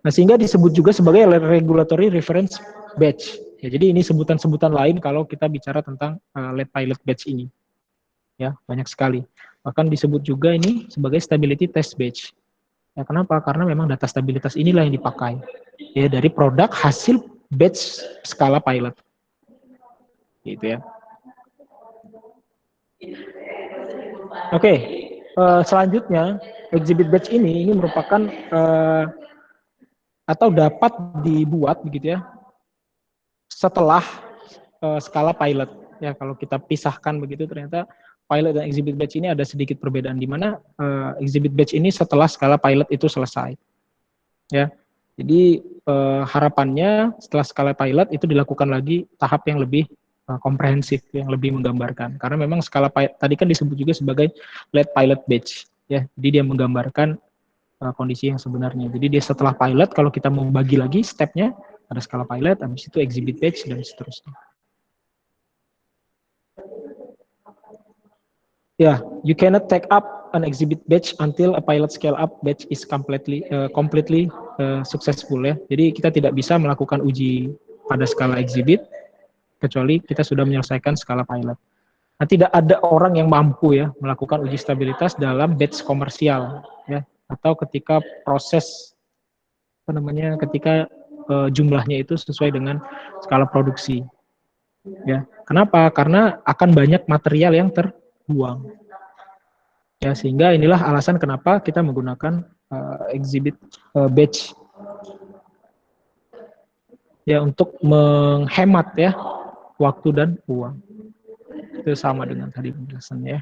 Nah, sehingga disebut juga sebagai regulatory reference batch. Ya, jadi ini sebutan-sebutan lain kalau kita bicara tentang lead pilot batch ini. Ya, banyak sekali. Bahkan disebut juga ini sebagai stability test batch. Ya, kenapa? Karena memang data stabilitas inilah yang dipakai ya dari produk hasil batch skala pilot. Gitu ya. Oke, selanjutnya exhibit batch ini merupakan atau dapat dibuat begitu ya setelah skala pilot. Ya, kalau kita pisahkan begitu, ternyata pilot dan exhibit batch ini ada sedikit perbedaan, di mana exhibit batch ini setelah skala pilot itu selesai. Ya, jadi harapannya setelah skala pilot itu dilakukan lagi tahap yang lebih komprehensif, yang lebih menggambarkan. Karena memang skala pilot tadi kan disebut juga sebagai lead pilot batch. Ya, jadi dia menggambarkan kondisi yang sebenarnya. Jadi dia setelah pilot, kalau kita mau bagi lagi stepnya, ada skala pilot, habis itu exhibit batch, dan seterusnya. Ya, you cannot take up an exhibit batch until a pilot scale up batch is completely successful ya. Jadi kita tidak bisa melakukan uji pada skala exhibit kecuali kita sudah menyelesaikan skala pilot. Nah, tidak ada orang yang mampu ya melakukan uji stabilitas dalam batch komersial ya, atau ketika proses ketika jumlahnya itu sesuai dengan skala produksi. Ya, kenapa? Karena akan banyak material yang terbuang. Ya, sehingga inilah alasan kenapa kita menggunakan exhibit batch. Ya, untuk menghemat ya waktu dan uang. Itu sama dengan tadi penjelasannya ya.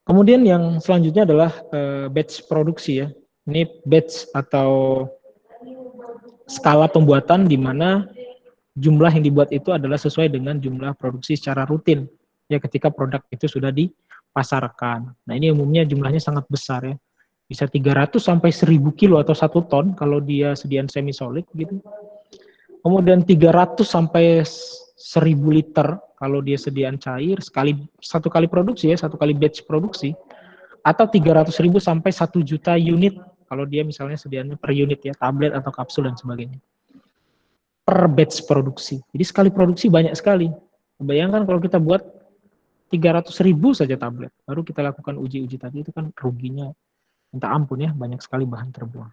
Kemudian yang selanjutnya adalah batch produksi ya. Ini batch atau skala pembuatan di mana jumlah yang dibuat itu adalah sesuai dengan jumlah produksi secara rutin ya ketika produk itu sudah dipasarkan. Nah, ini umumnya jumlahnya sangat besar ya. Bisa 300 sampai 1000 kilo atau 1 ton kalau dia sediaan semi solid gitu. Kemudian 300 sampai 1000 liter kalau dia sediaan cair satu kali produksi ya, satu kali batch produksi, atau 300.000 sampai 1 juta unit kalau dia misalnya sediaannya per unit ya, tablet atau kapsul dan sebagainya. Per batch produksi. Jadi sekali produksi banyak sekali. Bayangkan kalau kita buat 300.000 saja tablet, baru kita lakukan uji-uji tadi, itu kan ruginya minta ampun ya, banyak sekali bahan terbuang.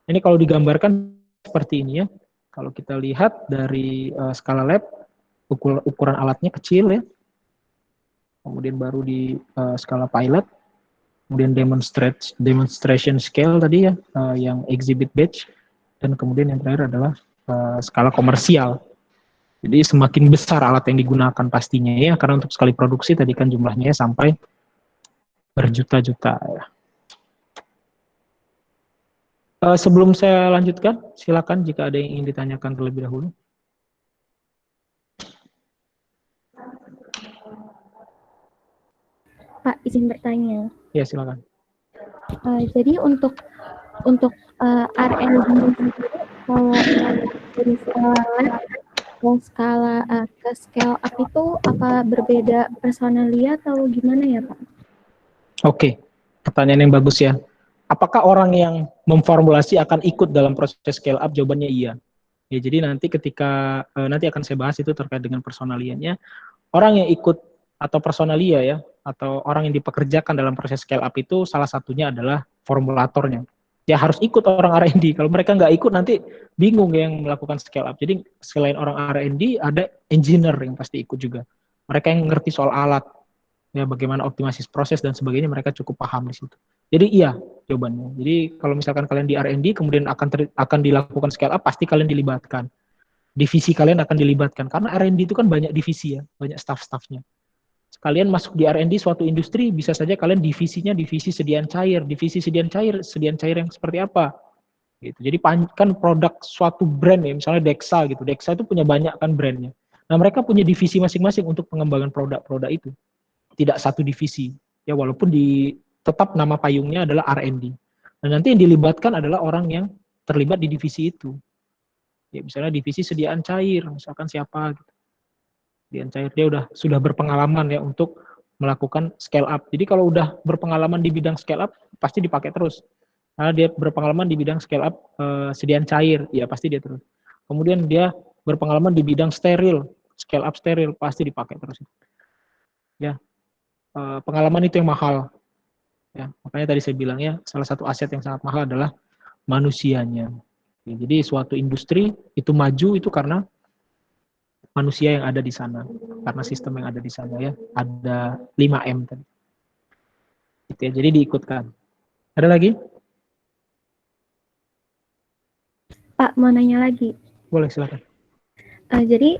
Ini kalau digambarkan seperti ini ya. Kalau kita lihat dari skala lab, ukuran alatnya kecil ya. Kemudian baru di skala pilot, kemudian demonstration scale tadi ya, yang exhibit batch, dan kemudian yang terakhir adalah skala komersial. Jadi semakin besar alat yang digunakan pastinya ya, karena untuk sekali produksi tadi kan jumlahnya sampai berjuta-juta ya. Sebelum saya lanjutkan, silakan jika ada yang ingin ditanyakan terlebih dahulu. Pak, izin bertanya. Ya, silakan. Jadi untuk R&D kalau dari skala lab ke scale up itu apa berbeda personalia atau gimana ya Pak? Oke, pertanyaan yang bagus ya. Apakah orang yang memformulasi akan ikut dalam proses scale up? Jawabannya iya. Ya, jadi nanti ketika nanti akan saya bahas itu terkait dengan personalianya. Orang yang ikut atau personalia ya, atau orang yang dipekerjakan dalam proses scale up itu salah satunya adalah formulatornya. Ya harus ikut orang R&D. Kalau mereka nggak ikut nanti bingung yang melakukan scale up. Jadi selain orang R&D ada engineer yang pasti ikut juga. Mereka yang ngerti soal alat, ya bagaimana optimasi proses dan sebagainya, mereka cukup paham di situ. Jadi iya jawabannya. Jadi kalau misalkan kalian di R&D kemudian akan dilakukan scale up, pasti kalian dilibatkan. Divisi kalian akan dilibatkan karena R&D itu kan banyak divisi ya, banyak staff-staffnya. Kalian masuk di R&D suatu industri, bisa saja kalian divisinya divisi sediaan cair. Divisi sediaan cair yang seperti apa? Gitu. Jadi kan produk suatu brand ya, misalnya Dexa gitu. Dexa itu punya banyak kan brandnya. Nah mereka punya divisi masing-masing untuk pengembangan produk-produk itu. Tidak satu divisi. Ya walaupun tetap nama payungnya adalah R&D. Dan nanti yang dilibatkan adalah orang yang terlibat di divisi itu. Ya misalnya divisi sediaan cair, misalkan siapa gitu. Sediaan cair dia sudah berpengalaman ya untuk melakukan scale up. Jadi kalau udah berpengalaman di bidang scale up pasti dipakai terus. Karena dia berpengalaman di bidang scale up sediaan cair, ya pasti dia terus. Kemudian dia berpengalaman di bidang steril, scale up steril pasti dipakai terus. Ya, pengalaman itu yang mahal. Ya, makanya tadi saya bilang ya salah satu aset yang sangat mahal adalah manusianya. Ya, jadi suatu industri itu maju itu karena manusia yang ada di sana, karena sistem yang ada di sana ya, ada 5M tadi. Gitu ya, jadi diikutkan. Ada lagi? Pak, mau nanya lagi. Boleh, silakan. Jadi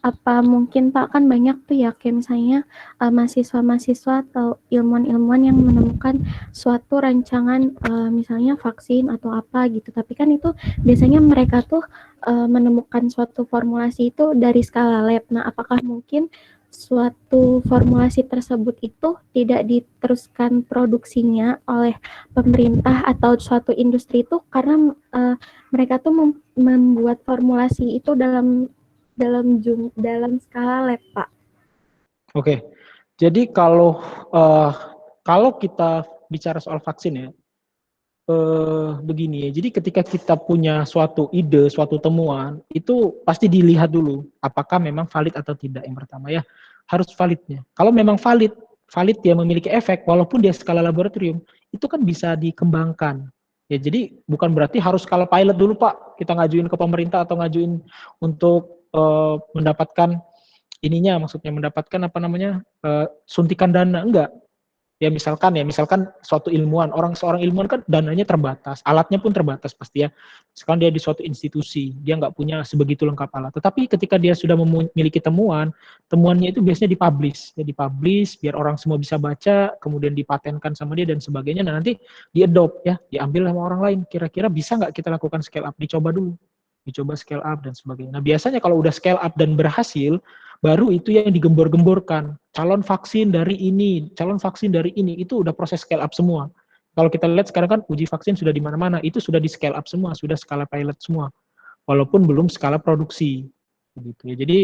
apa mungkin Pak kan banyak tuh ya kayak misalnya mahasiswa-mahasiswa atau ilmuwan-ilmuwan yang menemukan suatu rancangan misalnya vaksin atau apa gitu, tapi kan itu biasanya mereka tuh menemukan suatu formulasi itu dari skala lab. Nah, apakah mungkin suatu formulasi tersebut itu tidak diteruskan produksinya oleh pemerintah atau suatu industri itu karena mereka tuh membuat formulasi itu dalam skala lab, Pak? Oke, jadi kalau kita bicara soal vaksin ya, begini ya. Jadi ketika kita punya suatu ide, suatu temuan, itu pasti dilihat dulu apakah memang valid atau tidak. Yang pertama ya harus validnya. Kalau memang valid dia memiliki efek, walaupun dia skala laboratorium, itu kan bisa dikembangkan. Ya, jadi bukan berarti harus skala pilot dulu Pak. Kita ngajuin ke pemerintah atau ngajuin untuk mendapatkan maksudnya mendapatkan suntikan dana, enggak. Ya misalkan suatu ilmuwan, seorang ilmuwan kan dananya terbatas, alatnya pun terbatas pasti ya. Sekarang dia di suatu institusi, dia nggak punya sebegitu lengkap alat. Tetapi ketika dia sudah memiliki temuannya itu biasanya dipublish biar orang semua bisa baca, kemudian dipatenkan sama dia dan sebagainya. Nah, nanti diadopt ya, diambil sama orang lain. Kira-kira bisa nggak kita lakukan scale up? Dicoba scale up dan sebagainya. Nah, biasanya kalau udah scale up dan berhasil, baru itu yang digembor-gemborkan. Calon vaksin dari ini itu udah proses scale up semua. Kalau kita lihat sekarang kan uji vaksin sudah di mana-mana, itu sudah di scale up semua, sudah skala pilot semua. Walaupun belum skala produksi. Begitu ya. Jadi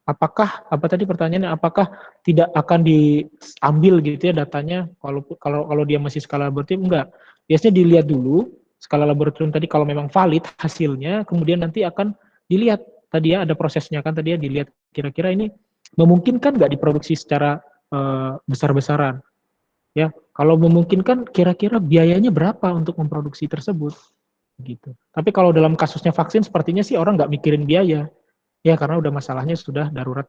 apa tadi pertanyaannya, apakah tidak akan diambil gitu ya datanya kalau dia masih skala laboratorium? Enggak. Biasanya dilihat dulu skala laboratorium tadi kalau memang valid hasilnya, kemudian nanti akan dilihat tadi ya ada prosesnya kan tadi ya, dilihat kira-kira ini memungkinkan nggak diproduksi secara besar-besaran ya. Kalau memungkinkan kira-kira biayanya berapa untuk memproduksi tersebut gitu. Tapi kalau dalam kasusnya vaksin sepertinya sih orang nggak mikirin biaya ya, karena udah masalahnya sudah darurat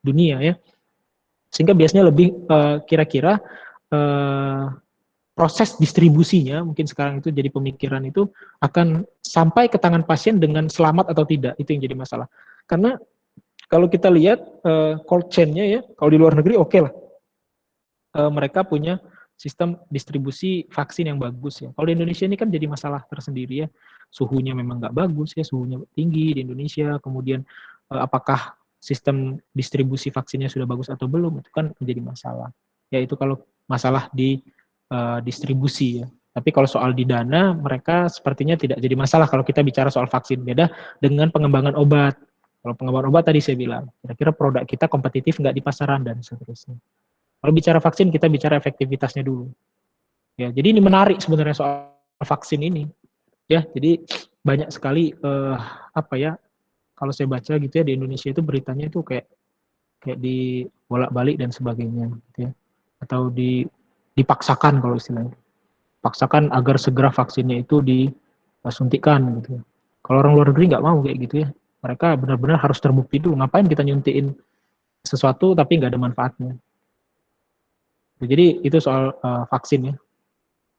dunia ya. Sehingga biasanya lebih kira-kira proses distribusinya mungkin sekarang itu jadi pemikiran itu akan sampai ke tangan pasien dengan selamat atau tidak, itu yang jadi masalah. Karena kalau kita lihat cold chain-nya ya, kalau di luar negeri oke lah. Mereka punya sistem distribusi vaksin yang bagus ya. Kalau di Indonesia ini kan jadi masalah tersendiri ya. Suhunya memang nggak bagus ya, suhunya tinggi di Indonesia. Kemudian apakah sistem distribusi vaksinnya sudah bagus atau belum, itu kan menjadi masalah. Ya itu kalau masalah di distribusi ya. Tapi kalau soal di dana, mereka sepertinya tidak jadi masalah kalau kita bicara soal vaksin. Beda dengan pengembangan obat. Kalau pengembangan obat tadi saya bilang, kira-kira produk kita kompetitif nggak di pasaran dan seterusnya. Kalau bicara vaksin, kita bicara efektivitasnya dulu. Ya, jadi ini menarik sebenarnya soal vaksin ini. Ya, jadi banyak sekali kalau saya baca gitu ya di Indonesia itu beritanya itu kayak di bolak-balik dan sebagainya gitu ya. Atau dipaksakan kalau istilahnya. Paksakan agar segera vaksinnya itu disuntikan gitu. Kalau orang luar negeri nggak mau kayak gitu ya. Mereka benar-benar harus terbukti dulu. Ngapain kita nyuntikin sesuatu tapi nggak ada manfaatnya. Jadi itu soal vaksin ya.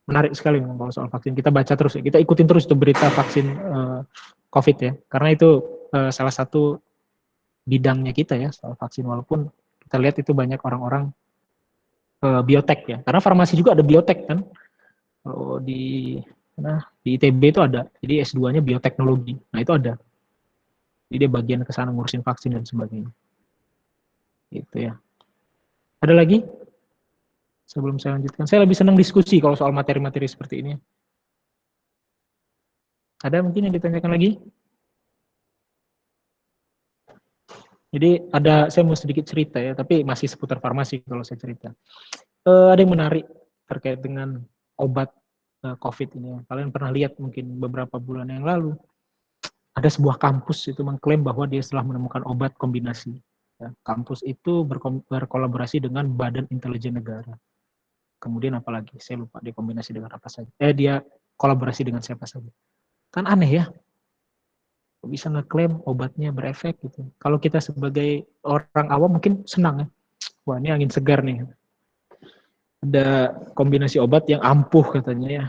Menarik sekali memang kalau soal vaksin. Kita baca terus ya. Kita ikutin terus tuh berita vaksin COVID ya. Karena itu salah satu bidangnya kita ya soal vaksin. Walaupun kita lihat itu banyak orang-orang biotek ya. Karena farmasi juga ada biotek kan. Kalau di ITB itu ada. Jadi S2-nya bioteknologi. Nah itu ada. Jadi dia bagian ke sana ngurusin vaksin dan sebagainya. Gitu ya. Ada lagi? Sebelum saya lanjutkan, saya lebih senang diskusi kalau soal materi-materi seperti ini. Ada mungkin yang ditanyakan lagi? Jadi saya mau sedikit cerita ya, tapi masih seputar farmasi kalau saya cerita. Ada yang menarik terkait dengan obat COVID ini. Kalian pernah lihat mungkin beberapa bulan yang lalu, ada sebuah kampus itu mengklaim bahwa dia telah menemukan obat kombinasi. Ya, kampus itu berkolaborasi dengan Badan Intelijen Negara. Kemudian apalagi, saya lupa dia kombinasi dengan apa saja. Dia kolaborasi dengan siapa saja. Kan aneh ya, bisa ngeklaim obatnya berefek gitu. Kalau kita sebagai orang awam mungkin senang ya. Wah ini angin segar nih. Ada kombinasi obat yang ampuh katanya ya.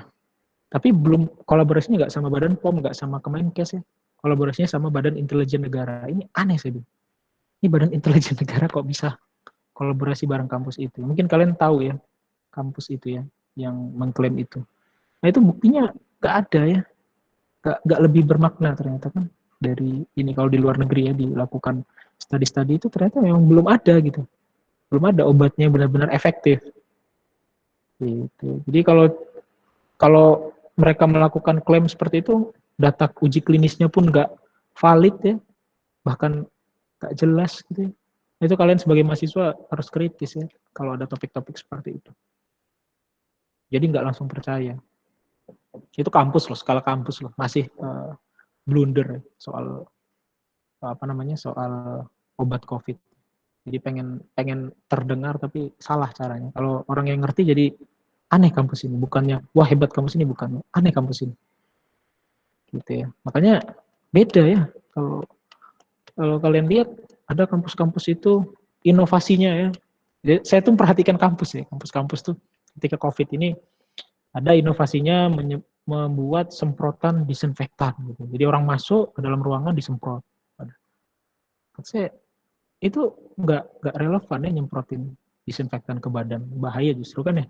Tapi belum kolaborasinya nggak sama Badan POM, nggak sama Kemenkes ya. Kolaborasinya sama Badan Intelijen Negara. Ini aneh sih. Ini Badan Intelijen Negara kok bisa kolaborasi bareng kampus itu. Mungkin kalian tahu ya. Kampus itu ya, yang mengklaim itu. Nah itu buktinya nggak ada ya, nggak lebih bermakna ternyata kan dari ini kalau di luar negeri ya dilakukan studi-studi itu ternyata memang belum ada gitu, belum ada obatnya benar-benar efektif. Gitu. Jadi kalau mereka melakukan klaim seperti itu, data uji klinisnya pun nggak valid ya, bahkan nggak jelas gitu. Itu kalian sebagai mahasiswa harus kritis ya kalau ada topik-topik seperti itu. Jadi nggak langsung percaya. Itu kampus loh, skala kampus loh, masih blunder soal soal obat COVID. Jadi pengen terdengar tapi salah caranya. Kalau orang yang ngerti jadi aneh kampus ini, bukannya wah hebat kampus ini, bukannya aneh kampus ini. Gitu ya. Makanya beda ya kalau kalian lihat ada kampus-kampus itu inovasinya ya. Jadi, saya tuh perhatikan kampus ya, kampus-kampus tuh ketika COVID ini ada inovasinya membuat semprotan disinfektan gitu. Jadi orang masuk ke dalam ruangan disemprot. Saya itu nggak relevan ya nyemprotin disinfektan ke badan, bahaya justru kan ya.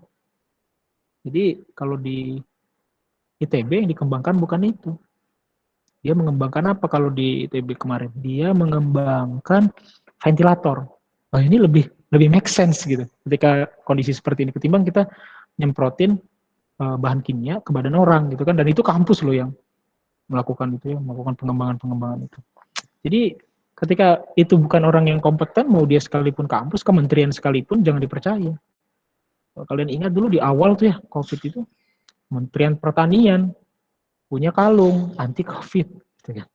Jadi kalau di ITB yang dikembangkan bukan itu. Dia mengembangkan apa kalau di ITB kemarin? Dia mengembangkan ventilator. Nah ini lebih make sense gitu. Ketika kondisi seperti ini ketimbang kita nyemprotin bahan kimia ke badan orang gitu kan, dan itu kampus loh yang melakukan itu ya, melakukan pengembangan itu. Jadi ketika itu bukan orang yang kompeten, mau dia sekalipun kampus, kementerian sekalipun jangan dipercaya. Kalau kalian ingat dulu di awal tuh ya COVID itu, Kementerian Pertanian punya kalung anti COVID gitu kan.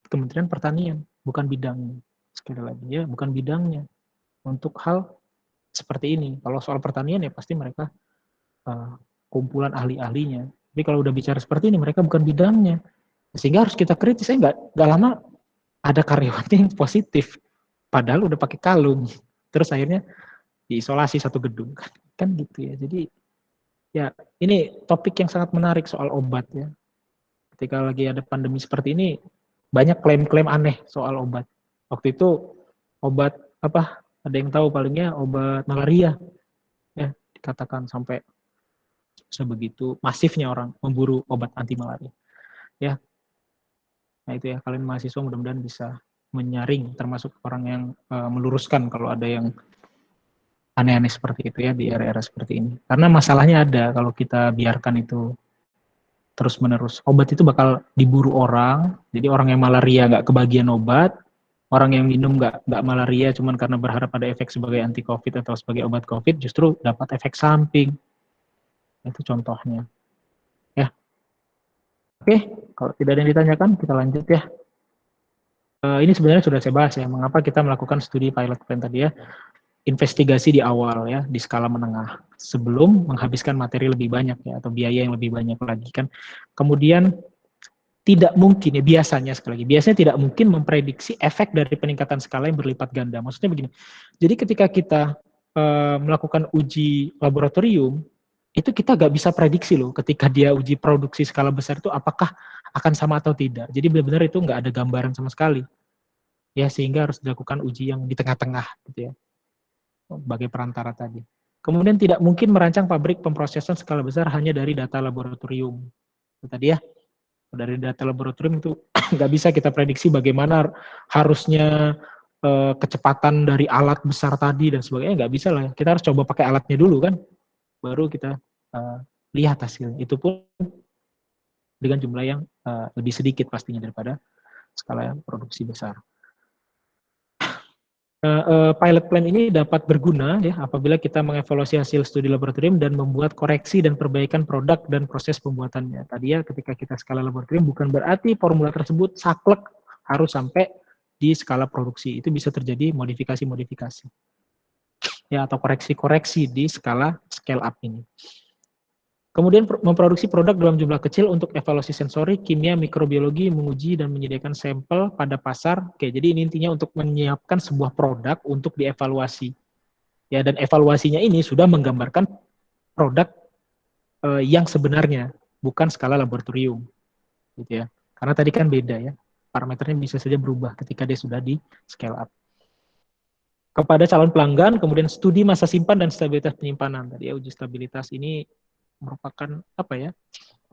Kementerian Pertanian bukan bidangnya. Sekali lagi ya, bukan bidangnya untuk hal seperti ini. Kalau soal pertanian ya pasti mereka kumpulan ahli-ahlinya. Tapi kalau udah bicara seperti ini, mereka bukan bidangnya. Sehingga harus kita kritis. Saya nggak lama ada karyawannya yang positif. Padahal udah pakai kalung. Terus akhirnya diisolasi satu gedung kan gitu ya. Jadi ya ini topik yang sangat menarik soal obat ya. Ketika lagi ada pandemi seperti ini banyak klaim-klaim aneh soal obat. Waktu itu obat apa? Ada yang tahu palingnya obat malaria ya, dikatakan sampai sebegitu masifnya orang memburu obat anti malaria. Ya. Nah itu ya, kalian mahasiswa mudah-mudahan bisa menyaring termasuk orang yang meluruskan kalau ada yang aneh-aneh seperti itu ya di era-era seperti ini. Karena masalahnya ada kalau kita biarkan itu terus-menerus. Obat itu bakal diburu orang, jadi orang yang malaria nggak kebagian obat, orang yang minum nggak malaria cuman karena berharap ada efek sebagai anti COVID atau sebagai obat COVID justru dapat efek samping. Itu contohnya. Ya. Oke, kalau tidak ada yang ditanyakan kita lanjut ya. Ini sebenarnya sudah saya bahas ya, mengapa kita melakukan studi pilot plan tadi ya. Investigasi di awal ya, di skala menengah sebelum menghabiskan materi lebih banyak ya atau biaya yang lebih banyak lagi kan. Kemudian tidak mungkin ya biasanya tidak mungkin memprediksi efek dari peningkatan skala yang berlipat ganda. Maksudnya begini. Jadi ketika kita melakukan uji laboratorium itu kita nggak bisa prediksi loh ketika dia uji produksi skala besar itu apakah akan sama atau tidak. Jadi benar-benar itu nggak ada gambaran sama sekali. Ya sehingga harus dilakukan uji yang di tengah-tengah gitu ya. Sebagai perantara tadi. Kemudian tidak mungkin merancang pabrik pemrosesan skala besar hanya dari data laboratorium. Itu tadi ya, dari data laboratorium itu nggak bisa kita prediksi bagaimana harusnya kecepatan dari alat besar tadi dan sebagainya, nggak bisa lah. Kita harus coba pakai alatnya dulu kan, baru kita lihat hasil. Itu pun dengan jumlah yang lebih sedikit pastinya daripada skala yang produksi besar. Pilot plan ini dapat berguna ya apabila kita mengevaluasi hasil studi laboratorium dan membuat koreksi dan perbaikan produk dan proses pembuatannya. Tadi ya ketika kita skala laboratorium bukan berarti formula tersebut saklek harus sampai di skala produksi. Itu bisa terjadi modifikasi-modifikasi. Ya atau koreksi-koreksi di skala scale up ini. Kemudian memproduksi produk dalam jumlah kecil untuk evaluasi sensori, kimia, mikrobiologi, menguji dan menyediakan sampel pada pasar. Oke, jadi ini intinya untuk menyiapkan sebuah produk untuk dievaluasi. Ya, dan evaluasinya ini sudah menggambarkan produk yang sebenarnya, bukan skala laboratorium. Gitu ya. Karena tadi kan beda ya. Parameternya bisa saja berubah ketika dia sudah di scale up. Kepada calon pelanggan, kemudian studi masa simpan dan stabilitas penyimpanan. Tadi ya uji stabilitas ini merupakan apa ya?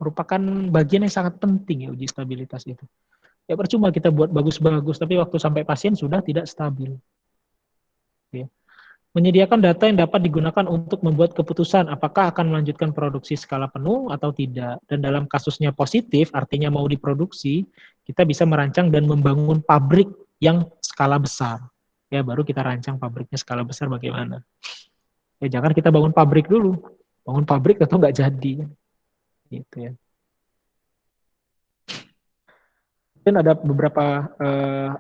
Merupakan bagian yang sangat penting ya uji stabilitas itu. Ya percuma kita buat bagus-bagus tapi waktu sampai pasien sudah tidak stabil. Oke. Menyediakan data yang dapat digunakan untuk membuat keputusan apakah akan melanjutkan produksi skala penuh atau tidak. Dan dalam kasusnya positif, artinya mau diproduksi, kita bisa merancang dan membangun pabrik yang skala besar. Ya baru kita rancang pabriknya skala besar bagaimana. Ya jangan kita bangun pabrik dulu. Bangun pabrik atau nggak jadi, gitu ya. Dan ada beberapa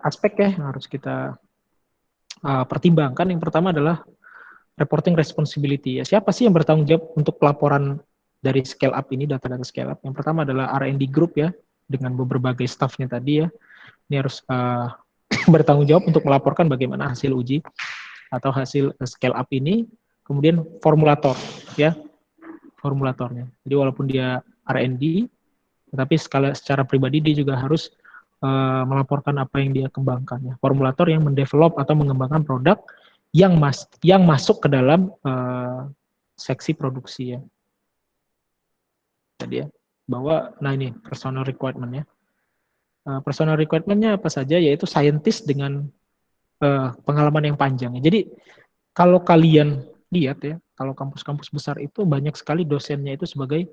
aspek ya yang harus kita pertimbangkan. Yang pertama adalah reporting responsibility. Ya, siapa sih yang bertanggung jawab untuk pelaporan dari scale up ini, data-data scale up? Yang pertama adalah R&D group ya, dengan berbagai staffnya tadi ya. Ini harus bertanggung jawab untuk melaporkan bagaimana hasil uji atau hasil scale up ini. Kemudian formulator ya. Formulatornya. Jadi walaupun dia R&D, tetapi secara pribadi dia juga harus melaporkan apa yang dia kembangkan. Ya. Formulator yang mendevelop atau mengembangkan produk yang masuk ke dalam seksi produksi ya. Jadi ya, bahwa nah ini personal requirement ya. Personal requirement-nya apa saja? Yaitu scientist dengan pengalaman yang panjang. Ya. Jadi kalau kalian lihat ya, kalau kampus-kampus besar itu banyak sekali dosennya itu sebagai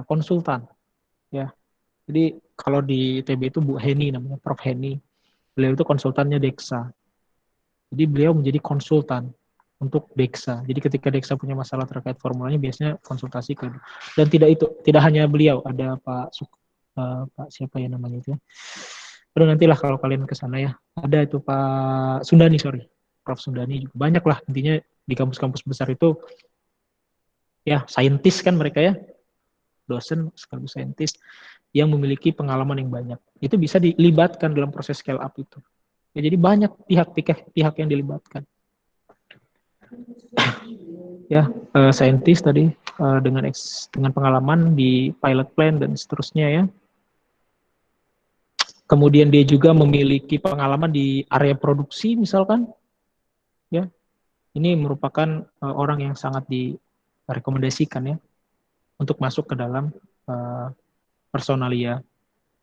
konsultan, ya. Jadi kalau di ITB itu Bu Heni namanya, Prof Heni, beliau itu konsultannya Deksa. Jadi beliau menjadi konsultan untuk Deksa. Jadi ketika Deksa punya masalah terkait formulanya biasanya konsultasi ke. Dan tidak hanya beliau, ada Pak siapa ya namanya itu ya. Aduh nantilah kalau kalian ke sana ya. Ada itu Pak Sundani, Prof Sundani juga banyak lah intinya. Di kampus-kampus besar itu ya saintis kan mereka ya, dosen sekaligus saintis yang memiliki pengalaman yang banyak. Itu bisa dilibatkan dalam proses scale up itu. Ya, jadi banyak pihak yang dilibatkan. Ya, saintis tadi dengan pengalaman di pilot plant dan seterusnya ya. Kemudian dia juga memiliki pengalaman di area produksi misalkan, ya. Ini merupakan orang yang sangat direkomendasikan ya untuk masuk ke dalam personalia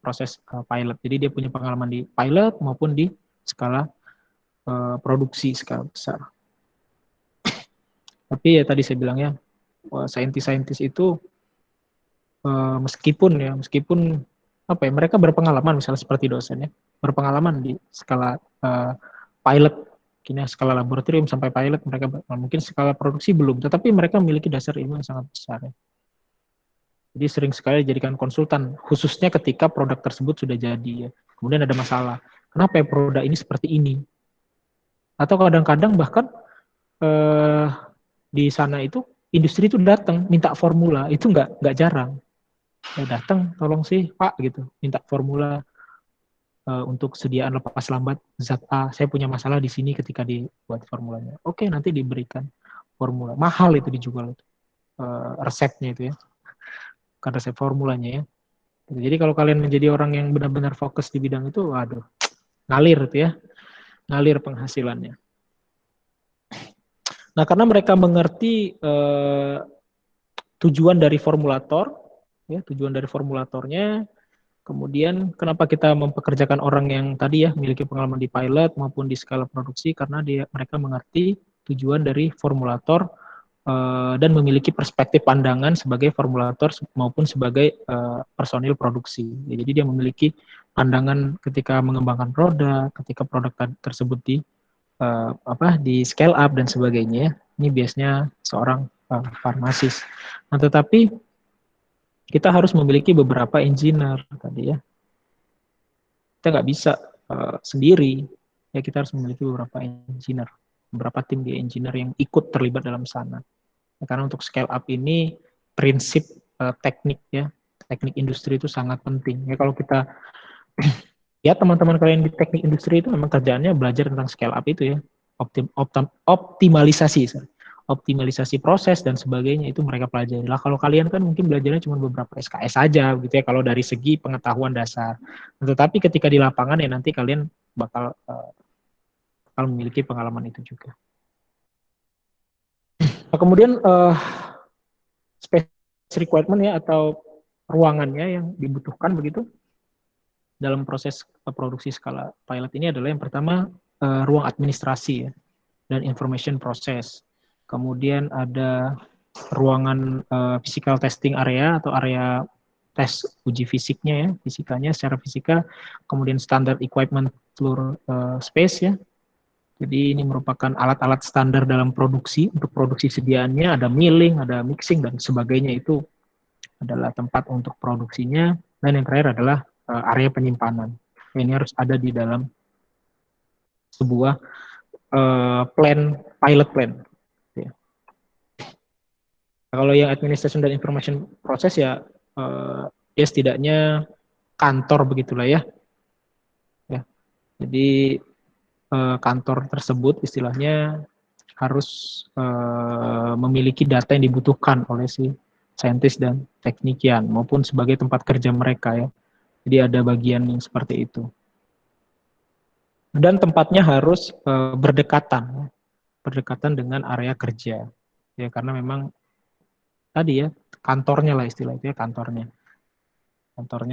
proses pilot. Jadi dia punya pengalaman di pilot maupun di skala produksi skala besar. Tapi ya tadi saya bilang ya, saintis-saintis itu meskipun apa ya, mereka berpengalaman misalnya seperti dosen ya, berpengalaman di skala pilot, kini skala laboratorium sampai pilot mereka mungkin skala produksi belum, tetapi mereka memiliki dasar ilmu yang sangat besar ya. Jadi sering sekali dijadikan konsultan, khususnya ketika produk tersebut sudah jadi ya. Kemudian ada masalah, kenapa ya produk ini seperti ini? Atau kadang-kadang bahkan di sana itu industri itu datang minta formula, itu nggak jarang. Datang tolong sih Pak gitu, minta formula untuk sediaan lepas lambat zat A, saya punya masalah di sini ketika dibuat formulanya. Oke, nanti diberikan formula. Mahal itu dijual itu. Resepnya itu ya. Kan resep formulanya ya. Jadi kalau kalian menjadi orang yang benar-benar fokus di bidang itu, waduh, ngalir itu ya. Ngalir penghasilannya. Nah, karena mereka mengerti tujuan dari formulator, ya, tujuan dari formulatornya. Kemudian kenapa kita mempekerjakan orang yang tadi ya memiliki pengalaman di pilot maupun di skala produksi, karena mereka mengerti tujuan dari formulator dan memiliki perspektif pandangan sebagai formulator maupun sebagai personil produksi. Ya, jadi dia memiliki pandangan ketika mengembangkan produk, ketika produk tersebut di scale up dan sebagainya. Ini biasanya seorang farmasis. Nah, tetapi kita harus memiliki beberapa engineer tadi ya. Kita nggak bisa sendiri, ya kita harus memiliki beberapa engineer, beberapa tim di engineer yang ikut terlibat dalam sana. Ya, karena untuk scale up ini prinsip teknik ya, teknik industri itu sangat penting. Ya kalau kita ya teman-teman kalian di teknik industri itu memang kerjaannya belajar tentang scale up itu ya, optimalisasi proses dan sebagainya itu mereka pelajari. Lah kalau kalian kan mungkin belajarnya cuma beberapa SKS saja gitu ya kalau dari segi pengetahuan dasar. Tetapi ketika di lapangan ya nanti kalian bakal memiliki pengalaman itu juga. Nah, kemudian space requirement ya atau ruangannya yang dibutuhkan begitu dalam proses produksi skala pilot ini adalah yang pertama ruang administrasi ya, dan information process. Kemudian ada ruangan physical testing area atau area tes uji fisiknya ya, fisikanya secara fisika, kemudian standar equipment floor space ya. Jadi ini merupakan alat-alat standar dalam produksi, untuk produksi sediaannya ada milling, ada mixing dan sebagainya, itu adalah tempat untuk produksinya. Dan yang terakhir adalah area penyimpanan. Ini harus ada di dalam sebuah pilot plan. Ya. Kalau yang administration dan information process ya setidaknya kantor begitulah ya. Jadi kantor tersebut istilahnya harus memiliki data yang dibutuhkan oleh si saintis dan teknikian maupun sebagai tempat kerja mereka ya. Jadi ada bagian yang seperti itu. Dan tempatnya harus berdekatan dengan area kerja. Ya karena memang tadi ya kantornya lah istilah itu ya, kantornya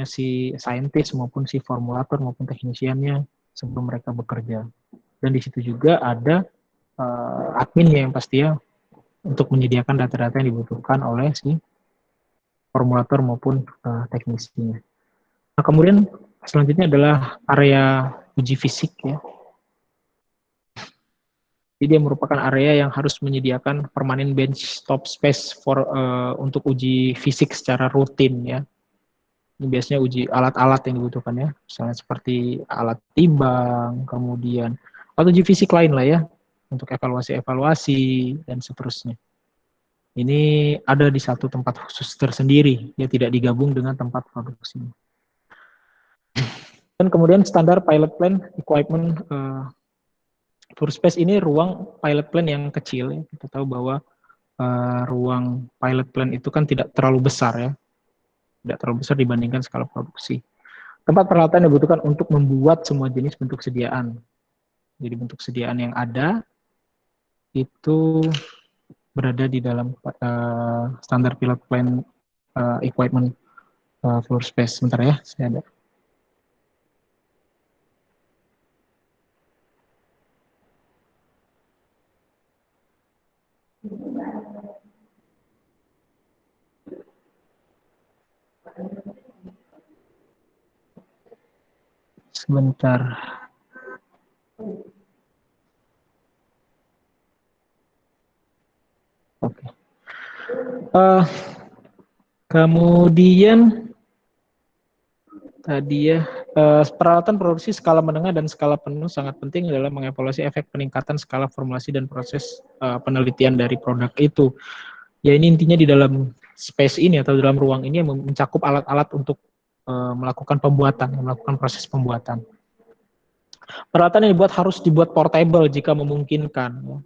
si saintis maupun si formulator maupun teknisiannya sebelum mereka bekerja. Dan di situ juga ada adminnya yang pasti ya untuk menyediakan data-data yang dibutuhkan oleh si formulator maupun teknisinya. Nah, kemudian selanjutnya adalah area uji fisik ya. Jadi dia merupakan area yang harus menyediakan permanent bench top space untuk uji fisik secara rutin ya. Ini biasanya uji alat-alat yang dibutuhkan ya, misalnya seperti alat timbang, kemudian atau uji fisik lain lah ya, untuk evaluasi dan seterusnya. Ini ada di satu tempat khusus tersendiri, ya tidak digabung dengan tempat produksi. Dan kemudian standar pilot plan equipment Floor space ini ruang pilot plant yang kecil. Ya. Kita tahu bahwa ruang pilot plant itu kan tidak terlalu besar ya, tidak terlalu besar dibandingkan skala produksi. Tempat peralatan yang dibutuhkan untuk membuat semua jenis bentuk sediaan. Jadi bentuk sediaan yang ada itu berada di dalam standar pilot plant equipment floor space. Sebentar ya, saya ada. Sebentar. Oke. Kemudian tadi ya, peralatan produksi skala menengah dan skala penuh sangat penting dalam mengevaluasi efek peningkatan skala formulasi dan proses penelitian dari produk itu. Ya ini intinya di dalam space ini atau dalam ruang ini yang mencakup alat-alat untuk melakukan pembuatan, melakukan proses pembuatan. Peralatan yang dibuat harus dibuat portable jika memungkinkan. Ya.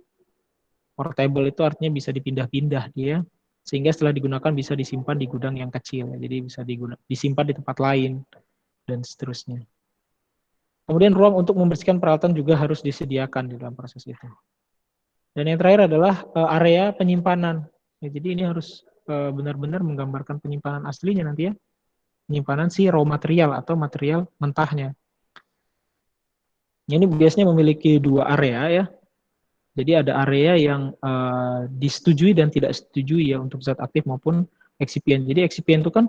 Portable itu artinya bisa dipindah-pindah dia, sehingga setelah digunakan bisa disimpan di gudang yang kecil. Jadi bisa disimpan di tempat lain dan seterusnya. Kemudian ruang untuk membersihkan peralatan juga harus disediakan di dalam proses itu. Dan yang terakhir adalah area penyimpanan. Ya, jadi ini harus benar-benar menggambarkan penyimpanan aslinya nanti ya. Penyimpanan si raw material atau material mentahnya. Ini biasanya memiliki dua area ya. Jadi ada area yang disetujui dan tidak setujui ya untuk zat aktif maupun eksipien. Jadi eksipien itu kan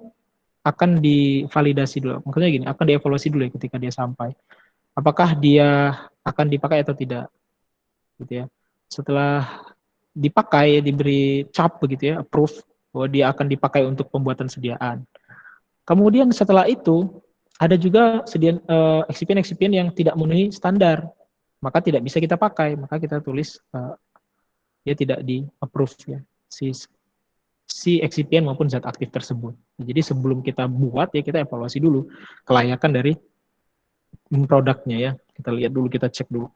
akan divalidasi dulu. Maksudnya gini, akan dievaluasi dulu ya ketika dia sampai. Apakah dia akan dipakai atau tidak. Gitu ya. Setelah dipakai, diberi cap begitu ya, approve bahwa dia akan dipakai untuk pembuatan sediaan. Kemudian setelah itu ada juga eksipien-eksipien yang tidak memenuhi standar, maka tidak bisa kita pakai, maka kita tulis dia tidak di-approve ya, si eksipien maupun zat aktif tersebut. Jadi sebelum kita buat ya kita evaluasi dulu kelayakan dari produknya ya, kita lihat dulu, kita cek dulu.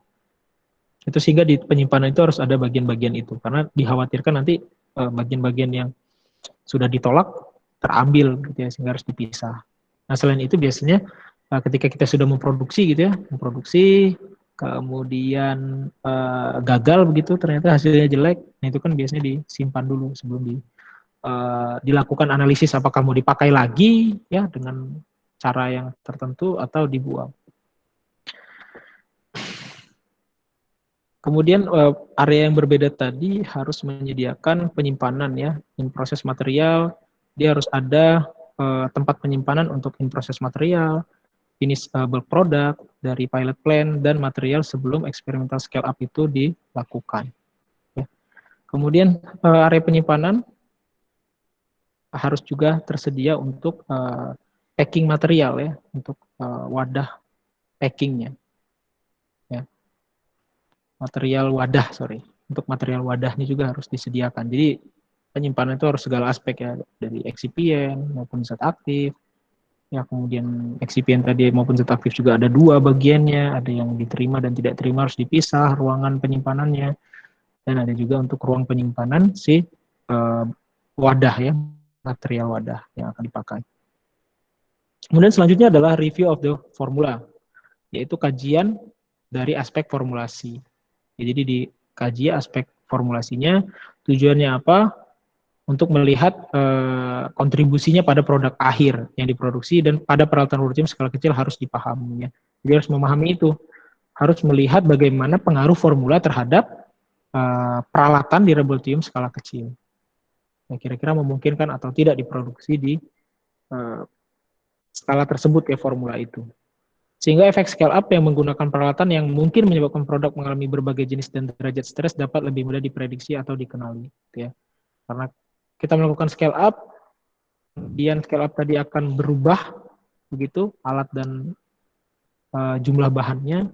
Itu sehingga di penyimpanan itu harus ada bagian-bagian itu, karena dikhawatirkan nanti bagian-bagian yang sudah ditolak terambil gitu ya, sehingga harus dipisah. Nah selain itu biasanya ketika kita sudah memproduksi gitu ya, memproduksi kemudian gagal begitu, ternyata hasilnya jelek, nah itu kan biasanya disimpan dulu sebelum dilakukan analisis apakah mau dipakai lagi ya dengan cara yang tertentu atau dibuang. Kemudian area yang berbeda tadi harus menyediakan penyimpanan ya, in proses material, dia harus ada tempat penyimpanan untuk in proses material, finish bulk product dari pilot plant dan material sebelum experimental scale up itu dilakukan. Ya. Kemudian area penyimpanan harus juga tersedia untuk packing material ya, untuk wadah packingnya. Ya. Untuk material wadahnya juga harus disediakan. Jadi penyimpanan itu harus segala aspek ya, dari eksipien maupun zat aktif. Ya, kemudian eksipien tadi maupun zat aktif juga ada dua bagiannya, ada yang diterima dan tidak terima harus dipisah ruangan penyimpanannya, dan ada juga untuk ruang penyimpanan si wadah ya, material wadah yang akan dipakai. Kemudian selanjutnya adalah review of the formula, yaitu kajian dari aspek formulasi. Ya, jadi dikaji aspek formulasinya, tujuannya apa? Untuk melihat kontribusinya pada produk akhir yang diproduksi dan pada peralatan laboratorium skala kecil harus dipahaminya. Jadi harus memahami itu, harus melihat bagaimana pengaruh formula terhadap peralatan di laboratorium skala kecil. Nah, kira-kira memungkinkan atau tidak diproduksi di skala tersebut ya formula itu. Sehingga efek scale up yang menggunakan peralatan yang mungkin menyebabkan produk mengalami berbagai jenis dan derajat stres dapat lebih mudah diprediksi atau dikenali. Gitu ya. Karena kita melakukan scale up, kemudian scale up tadi akan berubah, begitu, alat dan jumlah bahannya,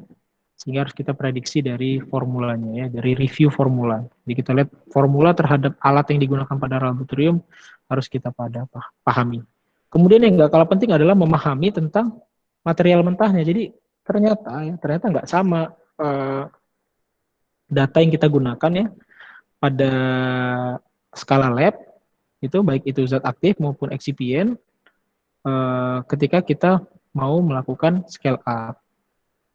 sehingga harus kita prediksi dari formulanya, ya, dari review formula. Jadi kita lihat formula terhadap alat yang digunakan pada laboratorium harus kita pahami. Kemudian yang nggak kalah penting adalah memahami tentang material mentahnya. Jadi ternyata nggak sama data yang kita gunakan ya pada skala lab, itu baik itu zat aktif maupun eksipien, ketika kita mau melakukan scale up.